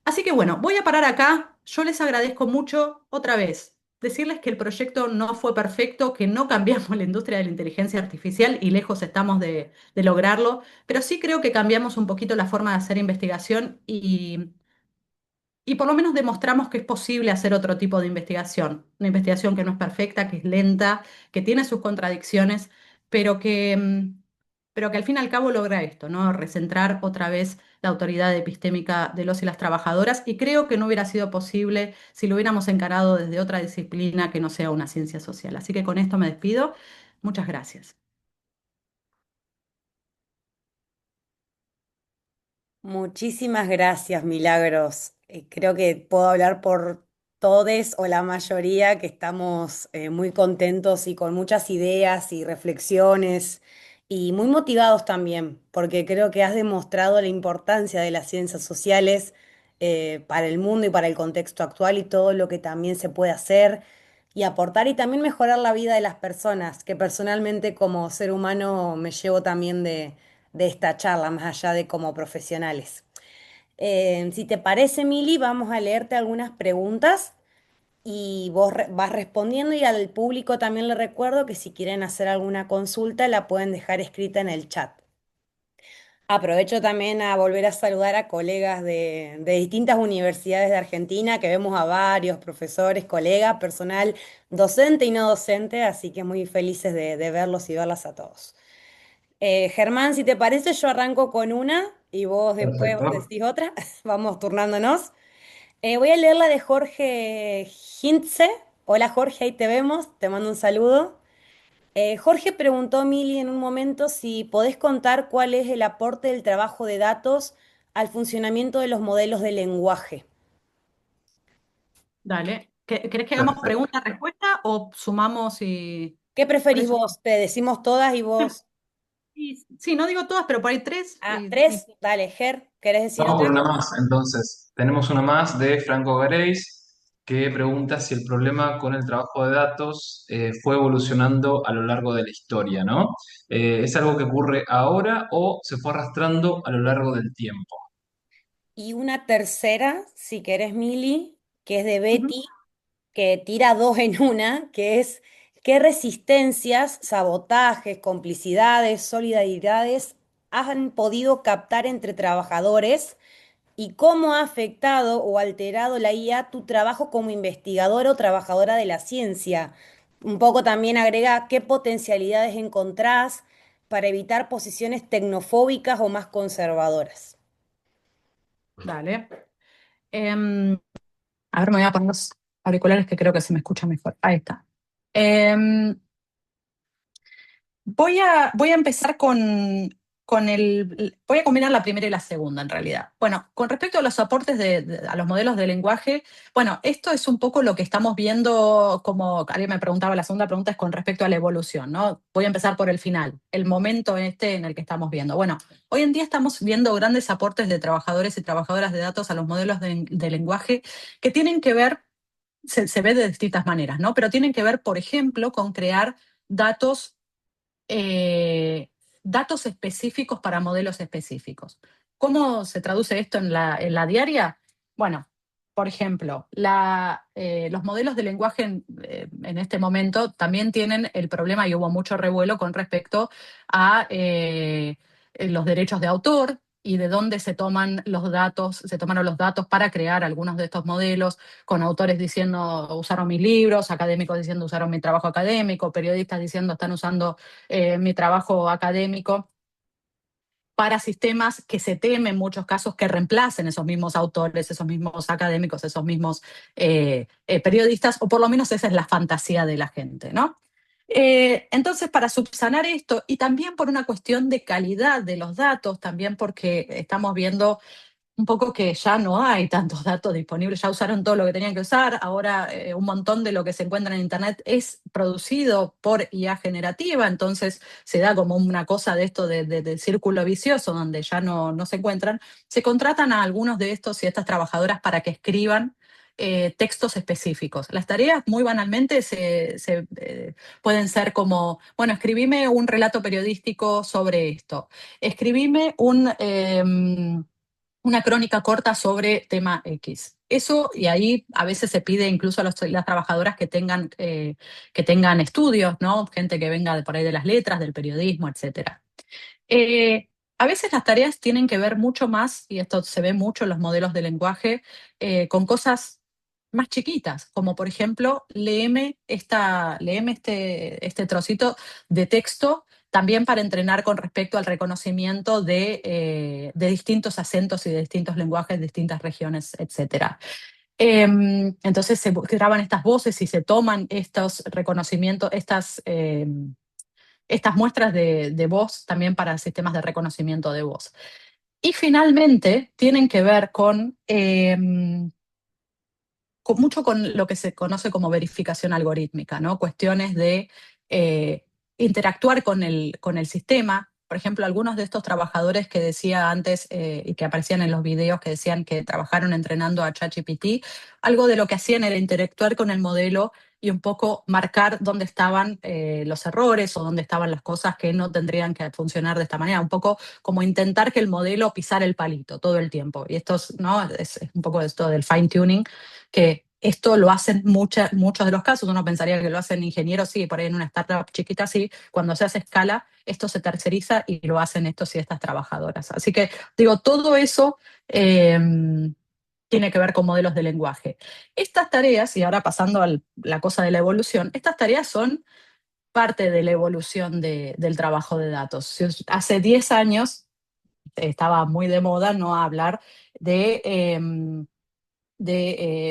Así que bueno, voy a parar acá. Yo les agradezco mucho otra vez. Decirles que el proyecto no fue perfecto, que no cambiamos la industria de la inteligencia artificial y lejos estamos de lograrlo, pero sí creo que cambiamos un poquito la forma de hacer investigación y por lo menos demostramos que es posible hacer otro tipo de investigación. Una investigación que no es perfecta, que es lenta, que tiene sus contradicciones, pero pero que al fin y al cabo logra esto, ¿no? Recentrar otra vez la autoridad epistémica de los y las trabajadoras. Y creo que no hubiera sido posible si lo hubiéramos encarado desde otra disciplina que no sea una ciencia social. Así que con esto me despido. Muchas gracias. Muchísimas gracias, Milagros. Creo que puedo hablar por todos o la mayoría que estamos muy contentos y con muchas ideas y reflexiones y muy motivados también, porque creo que has demostrado la importancia de las ciencias sociales para el mundo y para el contexto actual y todo lo que también se puede hacer y aportar y también mejorar la vida de las personas, que personalmente como ser humano me llevo también de esta charla, más allá de como profesionales. Si te parece, Mili, vamos a leerte algunas preguntas y vos vas respondiendo y al público también le recuerdo que si quieren hacer alguna consulta la pueden dejar escrita en el chat. Aprovecho también a volver a saludar a colegas de distintas universidades de Argentina, que vemos a varios profesores, colegas, personal docente y no docente, así que muy felices de verlos y verlas a todos. Germán, si te parece, yo arranco con una y vos después Perfecto. decís otra. Vamos turnándonos. Voy a leer la de Jorge Hintze. Hola Jorge, ahí te vemos. Te mando un saludo. Jorge preguntó a Mili en un momento si podés contar cuál es el aporte del trabajo de datos al funcionamiento de los modelos de lenguaje. Dale. ¿Querés que hagamos Perfecto. pregunta-respuesta o sumamos y... ¿Qué ¿Cuáles preferís son? vos? Te decimos todas y vos. Sí, no digo todas, pero por ahí tres. Ah, tres. Dale, Ger, ¿querés decir Vamos otra? por una más, entonces. Tenemos una más de Franco Grace, que pregunta si el problema con el trabajo de datos fue evolucionando a lo largo de la historia, ¿no? ¿Es algo que ocurre ahora o se fue arrastrando a lo largo del tiempo? Y una tercera, si querés, Mili, que es de Ujú. Betty, que tira dos en una, que es qué resistencias, sabotajes, complicidades, solidaridades han podido captar entre trabajadores y cómo ha afectado o alterado la IA tu trabajo como investigador o trabajadora de la ciencia. Un poco también agrega qué potencialidades encontrás para evitar posiciones tecnofóbicas o más conservadoras. Dale. Em, a ver, me voy a poner los auriculares que creo que se me escucha mejor. Ahí está. Em, voy a empezar voy a combinar la primera y la segunda en realidad. Bueno, con respecto a los aportes a los modelos de lenguaje, bueno, esto es un poco lo que estamos viendo, como alguien me preguntaba, la segunda pregunta es con respecto a la evolución, ¿no? Voy a empezar por el final, el momento en el que estamos viendo. Bueno, hoy en día estamos viendo grandes aportes de trabajadores y trabajadoras de datos a los modelos de lenguaje que tienen que ver, se ve de distintas maneras, ¿no? Pero tienen que ver, por ejemplo, con crear datos eh, datos específicos para modelos específicos. ¿Cómo se traduce esto en la diaria? Bueno, por ejemplo, los modelos de lenguaje en este momento también tienen el problema, y hubo mucho revuelo con respecto a los derechos de autor y de dónde se tomaron los datos para crear algunos de estos modelos, con autores diciendo usaron mis libros, académicos diciendo usaron mi trabajo académico, periodistas diciendo están usando mi trabajo académico para sistemas que se teme en muchos casos que reemplacen esos mismos autores, esos mismos académicos, esos mismos periodistas, o por lo menos esa es la fantasía de la gente, ¿no? Entonces, para subsanar esto, y también por una cuestión de calidad de los datos, también porque estamos viendo un poco que ya no hay tantos datos disponibles, ya usaron todo lo que tenían que usar, ahora un montón de lo que se encuentra en Internet es producido por IA generativa, entonces se da como una cosa de esto de círculo vicioso donde ya no se encuentran. Se contratan a algunos de estos y estas trabajadoras para que escriban textos específicos. Las tareas, muy banalmente, pueden ser como, bueno, escribime un relato periodístico sobre esto, escribime una crónica corta sobre tema X. Eso, y ahí a veces se pide incluso a las trabajadoras que tengan estudios, ¿no? Gente que venga de por ahí de las letras, del periodismo, etcétera. A veces las tareas tienen que ver mucho más, y esto se ve mucho en los modelos de lenguaje, con cosas más chiquitas, como por ejemplo, léeme este trocito de texto también para entrenar con respecto al reconocimiento de distintos acentos y de distintos lenguajes, de distintas regiones, etcétera. Entonces se graban estas voces y se toman estos reconocimientos, estas muestras de voz también para sistemas de reconocimiento de voz. Y finalmente tienen que ver mucho con lo que se conoce como verificación algorítmica, ¿no? Cuestiones de interactuar con el sistema. Por ejemplo, algunos de estos trabajadores que decía antes y que aparecían en los videos que decían que trabajaron entrenando a ChatGPT, algo de lo que hacían era interactuar con el modelo y un poco marcar dónde estaban los errores o dónde estaban las cosas que no tendrían que funcionar de esta manera. Un poco como intentar que el modelo pisara el palito todo el tiempo. Y esto ¿no? es un poco esto del fine tuning, que esto lo hacen muchos de los casos. Uno pensaría que lo hacen ingenieros, sí, por ahí en una startup chiquita, sí. Cuando se hace escala, esto se terceriza y lo hacen estos y estas trabajadoras. Así que, digo, todo eso tiene que ver con modelos de lenguaje. Estas tareas, y ahora pasando a la cosa de la evolución, estas tareas son parte de la evolución del trabajo de datos. Hace 10 años estaba muy de moda no hablar de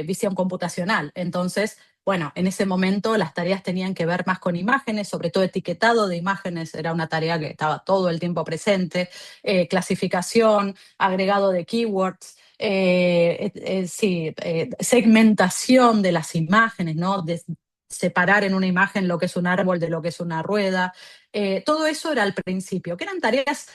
visión computacional. Entonces, bueno, en ese momento las tareas tenían que ver más con imágenes, sobre todo etiquetado de imágenes era una tarea que estaba todo el tiempo presente, clasificación, agregado de keywords, sí, segmentación de las imágenes, ¿no? De separar en una imagen lo que es un árbol de lo que es una rueda. Todo eso era al principio, que eran tareas,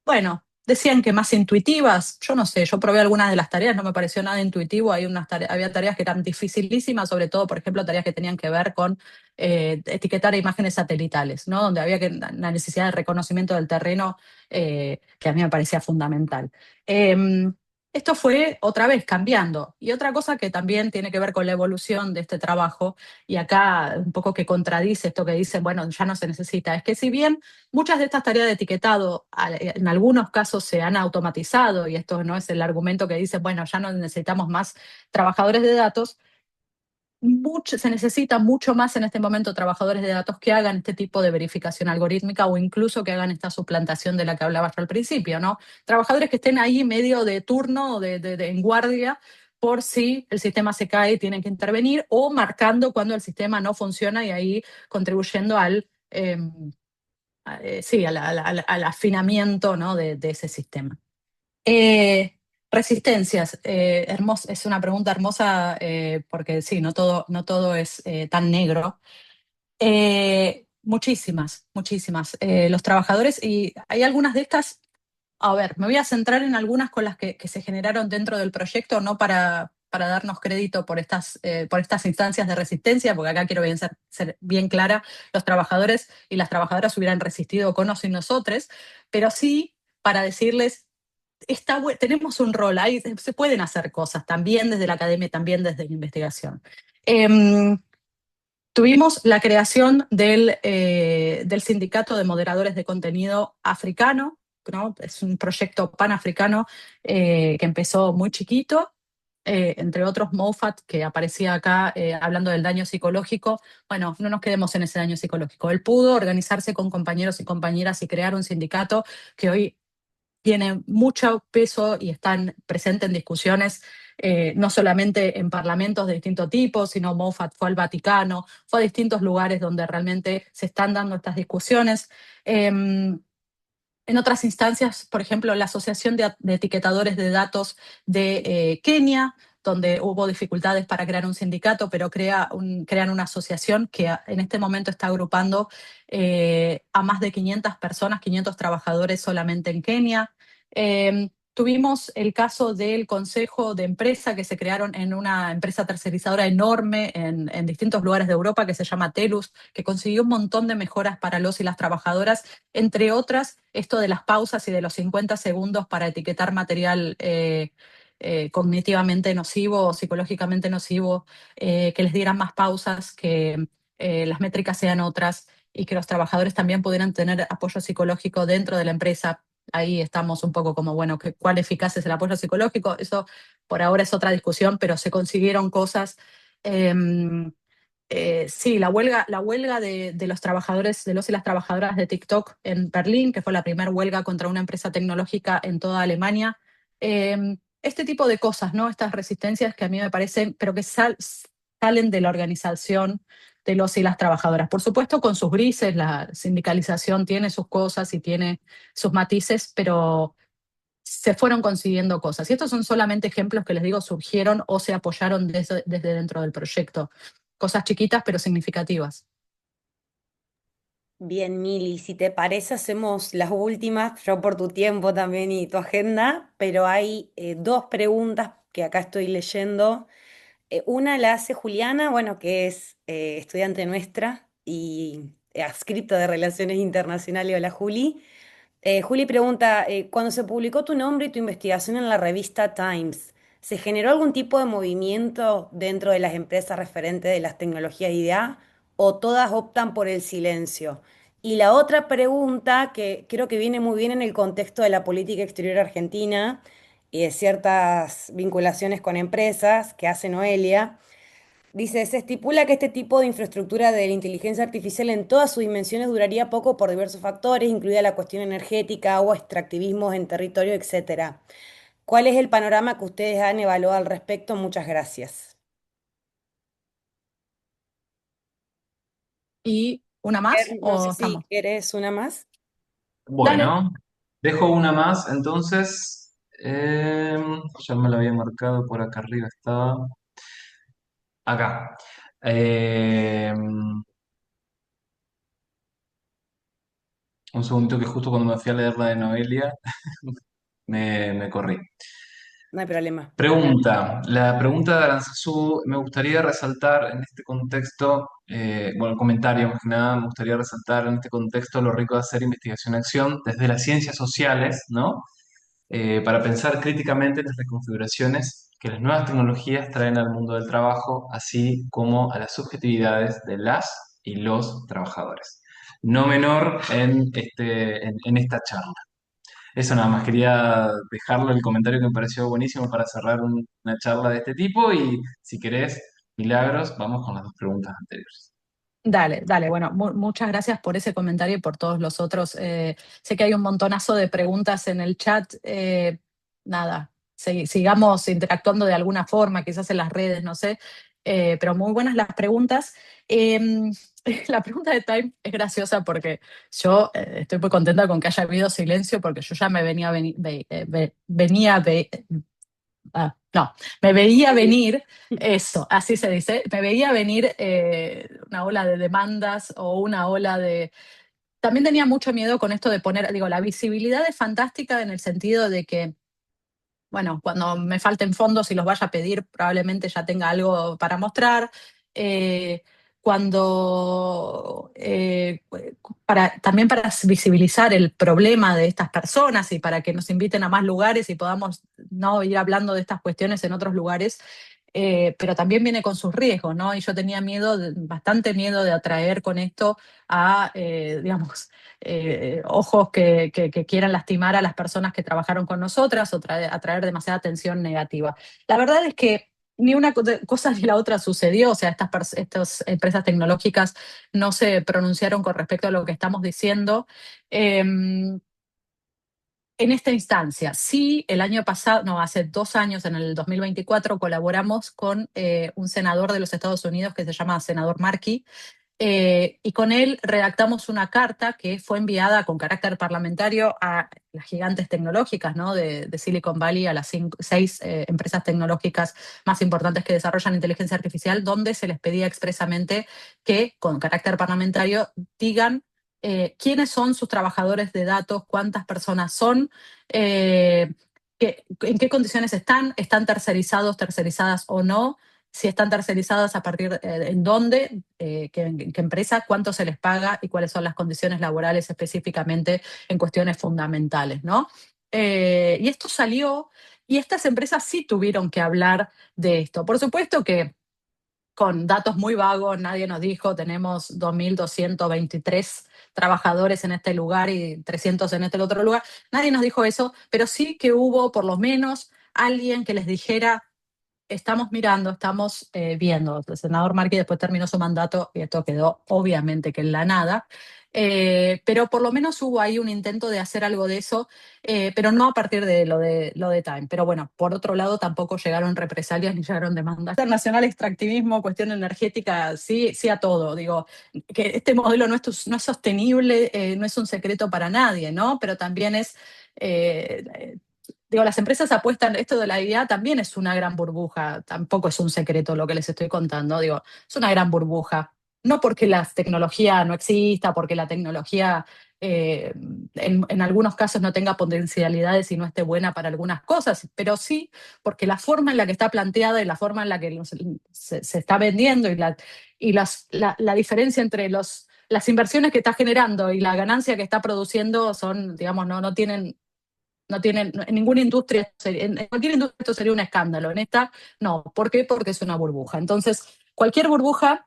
bueno, decían que más intuitivas. Yo no sé, yo probé algunas de las tareas, no me pareció nada intuitivo. Había tareas que eran dificilísimas, sobre todo, por ejemplo, tareas que tenían que ver con etiquetar imágenes satelitales, ¿no? Donde había la necesidad de reconocimiento del terreno, que a mí me parecía fundamental. Esto fue otra vez cambiando. Y otra cosa que también tiene que ver con la evolución de este trabajo, y acá un poco que contradice esto que dicen, bueno, ya no se necesita, es que si bien muchas de estas tareas de etiquetado en algunos casos se han automatizado, y esto no es el argumento que dice, bueno, ya no necesitamos más trabajadores de datos, se necesita mucho más en este momento trabajadores de datos que hagan este tipo de verificación algorítmica o incluso que hagan esta suplantación de la que hablaba yo al principio, ¿no? Trabajadores que estén ahí medio de turno o en guardia por si el sistema se cae y tienen que intervenir, o marcando cuando el sistema no funciona y ahí contribuyendo sí, al afinamiento, ¿no? de ese sistema. Eh, Resistencias, es una pregunta hermosa, porque sí, no todo es tan negro. Muchísimas, muchísimas. Los trabajadores, y hay algunas de estas, a ver, me voy a centrar en algunas con las que se generaron dentro del proyecto, no para darnos crédito por estas instancias de resistencia, porque acá quiero ser bien clara, los trabajadores y las trabajadoras hubieran resistido con o sin nosotros, pero sí para decirles, tenemos un rol ahí, se pueden hacer cosas también desde la academia, también desde la investigación. Em, Tuvimos la creación del Sindicato de Moderadores de Contenido Africano, ¿no? Es un proyecto panafricano que empezó muy chiquito, entre otros Moffat, que aparecía acá hablando del daño psicológico. Bueno, no nos quedemos en ese daño psicológico. Él pudo organizarse con compañeros y compañeras y crear un sindicato que hoy tiene mucho peso y están presentes en discusiones, no solamente en parlamentos de distinto tipo, sino Moffat fue al Vaticano, fue a distintos lugares donde realmente se están dando estas discusiones. En otras instancias, por ejemplo, la Asociación de Etiquetadores de Datos de Kenia, donde hubo dificultades para crear un sindicato, pero crean una asociación que en este momento está agrupando a más de 500 personas, 500 trabajadores solamente en Kenia. Tuvimos el caso del Consejo de Empresa que se crearon en una empresa tercerizadora enorme en distintos lugares de Europa que se llama Telus, que consiguió un montón de mejoras para los y las trabajadoras, entre otras, esto de las pausas y de los 50 segundos para etiquetar material cognitivamente nocivo o psicológicamente nocivo, que les dieran más pausas, que las métricas sean otras y que los trabajadores también pudieran tener apoyo psicológico dentro de la empresa. Ahí estamos un poco como, bueno, ¿cuál eficaz es el apoyo psicológico? Eso por ahora es otra discusión, pero se consiguieron cosas. Sí, la huelga de los trabajadores, de los y las trabajadoras de TikTok en Berlín, que fue la primera huelga contra una empresa tecnológica en toda Alemania. Este tipo de cosas, ¿no? Estas resistencias que a mí me parecen, pero que salen de la organización de los y las trabajadoras. Por supuesto, con sus grises, la sindicalización tiene sus cosas y tiene sus matices, pero se fueron consiguiendo cosas. Y estos son solamente ejemplos que les digo surgieron o se apoyaron desde dentro del proyecto. Cosas chiquitas pero significativas. Bien, Mili, si te parece, hacemos las últimas, yo por tu tiempo también y tu agenda, pero hay dos preguntas que acá estoy leyendo. Una la hace Juliana, bueno, que es estudiante nuestra y adscripto de Relaciones Internacionales. Hola, Juli. Juli pregunta, cuando se publicó tu nombre y tu investigación en la revista Times, ¿se generó algún tipo de movimiento dentro de las empresas referentes de las tecnologías IDA o todas optan por el silencio? Y la otra pregunta, que creo que viene muy bien en el contexto de la política exterior argentina y de ciertas vinculaciones con empresas que hace Noelia. Dice, se estipula que este tipo de infraestructura de la inteligencia artificial en todas sus dimensiones duraría poco por diversos factores, incluida la cuestión energética o extractivismos en territorio, etcétera. ¿Cuál es el panorama que ustedes han evaluado al respecto? Muchas gracias. ¿Y una más No sé o si estamos? querés una más. Dale. Bueno, dejo una más, entonces. Ya me la había marcado por acá arriba, estaba. Acá. Un segundito que justo cuando me fui a leer la de Noelia, me corrí. No hay problema. Pregunta. La pregunta de Aranzazú, me gustaría resaltar en este contexto, bueno, el comentario más que nada, me gustaría resaltar en este contexto lo rico de hacer investigación-acción desde las ciencias sociales, ¿no? Para pensar críticamente en las reconfiguraciones que las nuevas tecnologías traen al mundo del trabajo, así como a las subjetividades de las y los trabajadores. No menor en esta charla. Eso nada más, quería dejarlo el comentario que me pareció buenísimo para cerrar una charla de este tipo y si querés, Milagros, vamos con las dos preguntas anteriores. Dale, dale. Bueno, muchas gracias por ese comentario y por todos los otros. Sé que hay un montonazo de preguntas en el chat. Nada, sigamos interactuando de alguna forma, quizás en las redes, no sé. Pero muy buenas las preguntas. La pregunta de Time es graciosa porque yo estoy muy contenta con que haya habido silencio porque yo ya me no, me veía venir, eso, así se dice, me veía venir una ola de demandas o una ola de... También tenía mucho miedo con esto de poner, digo, la visibilidad es fantástica en el sentido de que, bueno, cuando me falten fondos y los vaya a pedir, probablemente ya tenga algo para mostrar. Eh, también para visibilizar el problema de estas personas y para que nos inviten a más lugares y podamos no ir hablando de estas cuestiones en otros lugares, pero también viene con sus riesgos, ¿no? Y yo tenía miedo, bastante miedo de atraer con esto a, digamos, ojos que quieran lastimar a las personas que trabajaron con nosotras o atraer demasiada atención negativa. La verdad es que ni una cosa ni la otra sucedió, o sea, estas empresas tecnológicas no se pronunciaron con respecto a lo que estamos diciendo. En esta instancia, sí, el año pasado, no, hace 2 años, en el 2024, colaboramos con un senador de los Estados Unidos que se llama senador Markey, y con él redactamos una carta que fue enviada con carácter parlamentario a las gigantes tecnológicas, ¿no? de Silicon Valley, a las 6 empresas tecnológicas más importantes que desarrollan inteligencia artificial, donde se les pedía expresamente que, con carácter parlamentario, digan quiénes son sus trabajadores de datos, cuántas personas son, en qué condiciones están tercerizadas o no, si están tercerizadas a partir en dónde, qué empresa, cuánto se les paga y cuáles son las condiciones laborales específicamente en cuestiones fundamentales, ¿no? Y esto salió y estas empresas sí tuvieron que hablar de esto. Por supuesto que con datos muy vagos, nadie nos dijo, tenemos 2.223 trabajadores en este lugar y 300 en este otro lugar. Nadie nos dijo eso, pero sí que hubo por lo menos alguien que les dijera, estamos mirando, estamos viendo. El senador Markey después terminó su mandato y esto quedó obviamente que en la nada. Pero por lo menos hubo ahí un intento de hacer algo de eso, pero no a partir de lo de Time. Pero bueno, por otro lado tampoco llegaron represalias ni llegaron demandas. Internacional, extractivismo, cuestión energética, sí, sí a todo. Digo, que este modelo no es sostenible, no es un secreto para nadie, ¿no? Pero también es... Digo, las empresas apuestan, esto de la IA también es una gran burbuja, tampoco es un secreto lo que les estoy contando, digo, es una gran burbuja. No porque la tecnología no exista, porque la tecnología en algunos casos no tenga potencialidades y no esté buena para algunas cosas, pero sí porque la forma en la que está planteada y la forma en la que se está vendiendo y la diferencia entre las inversiones que está generando y la ganancia que está produciendo son, digamos, no tienen, en ninguna industria, en cualquier industria esto sería un escándalo, en esta no. ¿Por qué? Porque es una burbuja. Entonces, cualquier burbuja,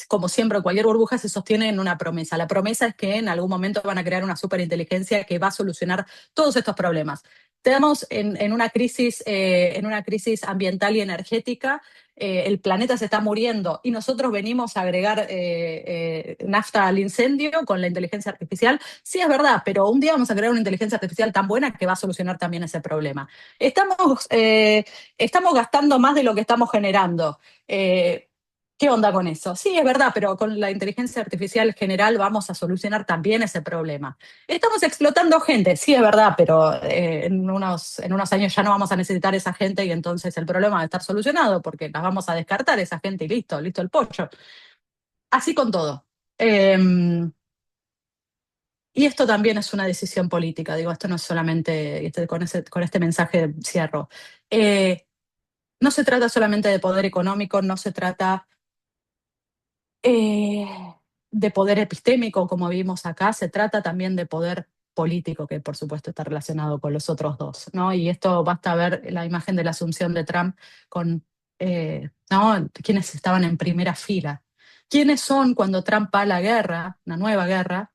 como siempre, cualquier burbuja se sostiene en una promesa. La promesa es que en algún momento van a crear una superinteligencia que va a solucionar todos estos problemas. Estamos en una crisis ambiental y energética. El planeta se está muriendo y nosotros venimos a agregar nafta al incendio con la inteligencia artificial. Sí, es verdad, pero un día vamos a crear una inteligencia artificial tan buena que va a solucionar también ese problema. Estamos gastando más de lo que estamos generando. ¿Qué onda con eso? Sí, es verdad, pero con la inteligencia artificial general vamos a solucionar también ese problema. Estamos explotando gente, sí, es verdad, pero en unos años ya no vamos a necesitar esa gente y entonces el problema va a estar solucionado porque las vamos a descartar esa gente y listo, listo el pollo. Así con todo. Y esto también es una decisión política, digo, esto no es solamente, con este mensaje cierro. No se trata solamente de poder económico, no se trata eh, de poder epistémico, como vimos acá, se trata también de poder político, que por supuesto está relacionado con los otros dos, ¿no? Y esto basta ver la imagen de la asunción de Trump con, ¿no? Quienes estaban en primera fila. ¿Quiénes son cuando Trump va a la guerra, una nueva guerra?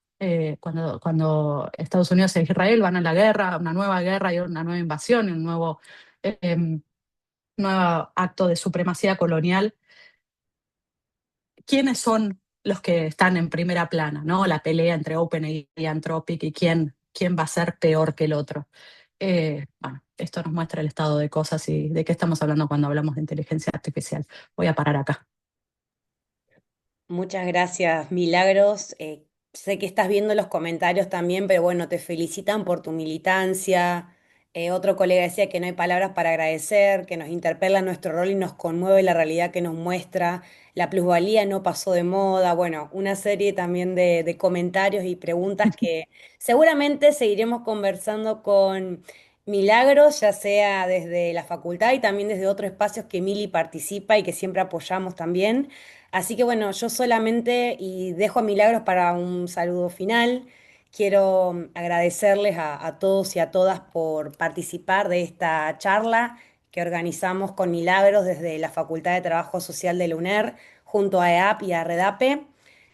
Cuando Estados Unidos e Israel van a la guerra, una nueva guerra y una nueva invasión, y un nuevo acto de supremacía colonial. ¿Quiénes son los que están en primera plana, ¿no? La pelea entre OpenAI y Anthropic y quién va a ser peor que el otro. Bueno, esto nos muestra el estado de cosas y de qué estamos hablando cuando hablamos de inteligencia artificial. Voy a parar acá. Muchas gracias, Milagros. Sé que estás viendo los comentarios también, pero bueno, te felicitan por tu militancia. Otro colega decía que no hay palabras para agradecer, que nos interpela nuestro rol y nos conmueve la realidad que nos muestra. La plusvalía no pasó de moda. Bueno, una serie también de comentarios y preguntas que seguramente seguiremos conversando con Milagros, ya sea desde la facultad y también desde otros espacios que Mili participa y que siempre apoyamos también. Así que bueno, yo solamente y dejo a Milagros para un saludo final. Quiero agradecerles a todos y a todas por participar de esta charla que organizamos con Milagros desde la Facultad de Trabajo Social de la UNER junto a EAP y a REDAPE.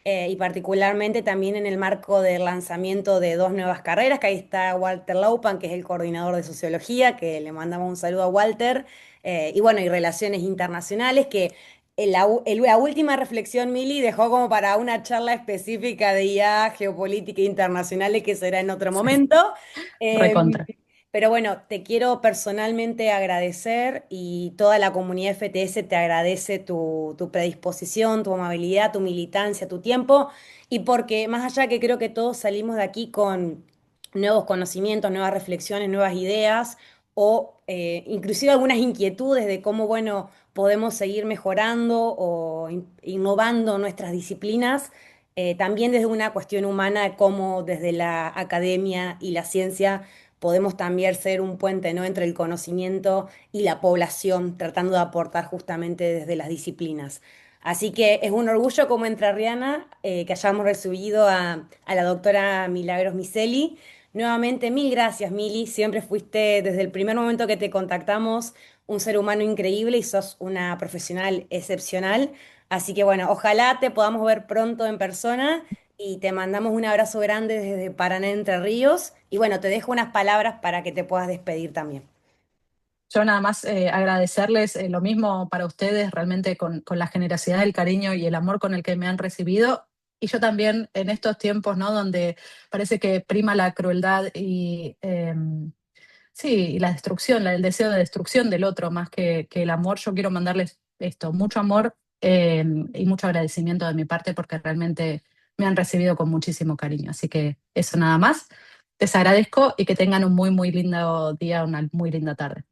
Y particularmente también en el marco del lanzamiento de dos nuevas carreras, que ahí está Walter Laupan, que es el coordinador de sociología, que le mandamos un saludo a Walter, y bueno, y relaciones internacionales, que la última reflexión, Mili, dejó como para una charla específica de IA, geopolítica internacional, y que será en otro momento. Eh, Recontra. pero bueno, te quiero personalmente agradecer y toda la comunidad FTS te agradece tu predisposición, tu amabilidad, tu militancia, tu tiempo, y porque más allá que creo que todos salimos de aquí con nuevos conocimientos, nuevas reflexiones, nuevas ideas o inclusive algunas inquietudes de cómo, bueno, podemos seguir mejorando o innovando nuestras disciplinas, también desde una cuestión humana de cómo desde la academia y la ciencia podemos también ser un puente, ¿no?, entre el conocimiento y la población, tratando de aportar justamente desde las disciplinas. Así que es un orgullo como entrerriana que hayamos recibido a la doctora Milagros Miseli. Nuevamente, mil gracias, Mili. Siempre fuiste, desde el primer momento que te contactamos, un ser humano increíble y sos una profesional excepcional. Así que bueno, ojalá te podamos ver pronto en persona y te mandamos un abrazo grande desde Paraná, Entre Ríos. Y bueno, te dejo unas palabras para que te puedas despedir también. Yo nada más agradecerles lo mismo para ustedes, realmente con la generosidad, el cariño y el amor con el que me han recibido. Y yo también en estos tiempos, ¿no? Donde parece que prima la crueldad y sí, y la destrucción, el deseo de destrucción del otro más que el amor, yo quiero mandarles esto, mucho amor y mucho agradecimiento de mi parte porque realmente me han recibido con muchísimo cariño. Así que eso nada más. Les agradezco y que tengan un muy, muy lindo día, una muy linda tarde.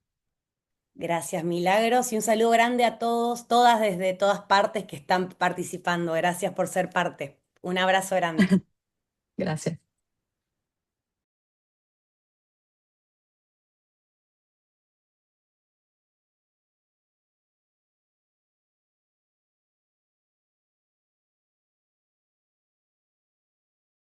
Gracias, Milagros, y un saludo grande a todos, todas desde todas partes que están participando. Gracias por ser parte. Un abrazo grande. Gracias.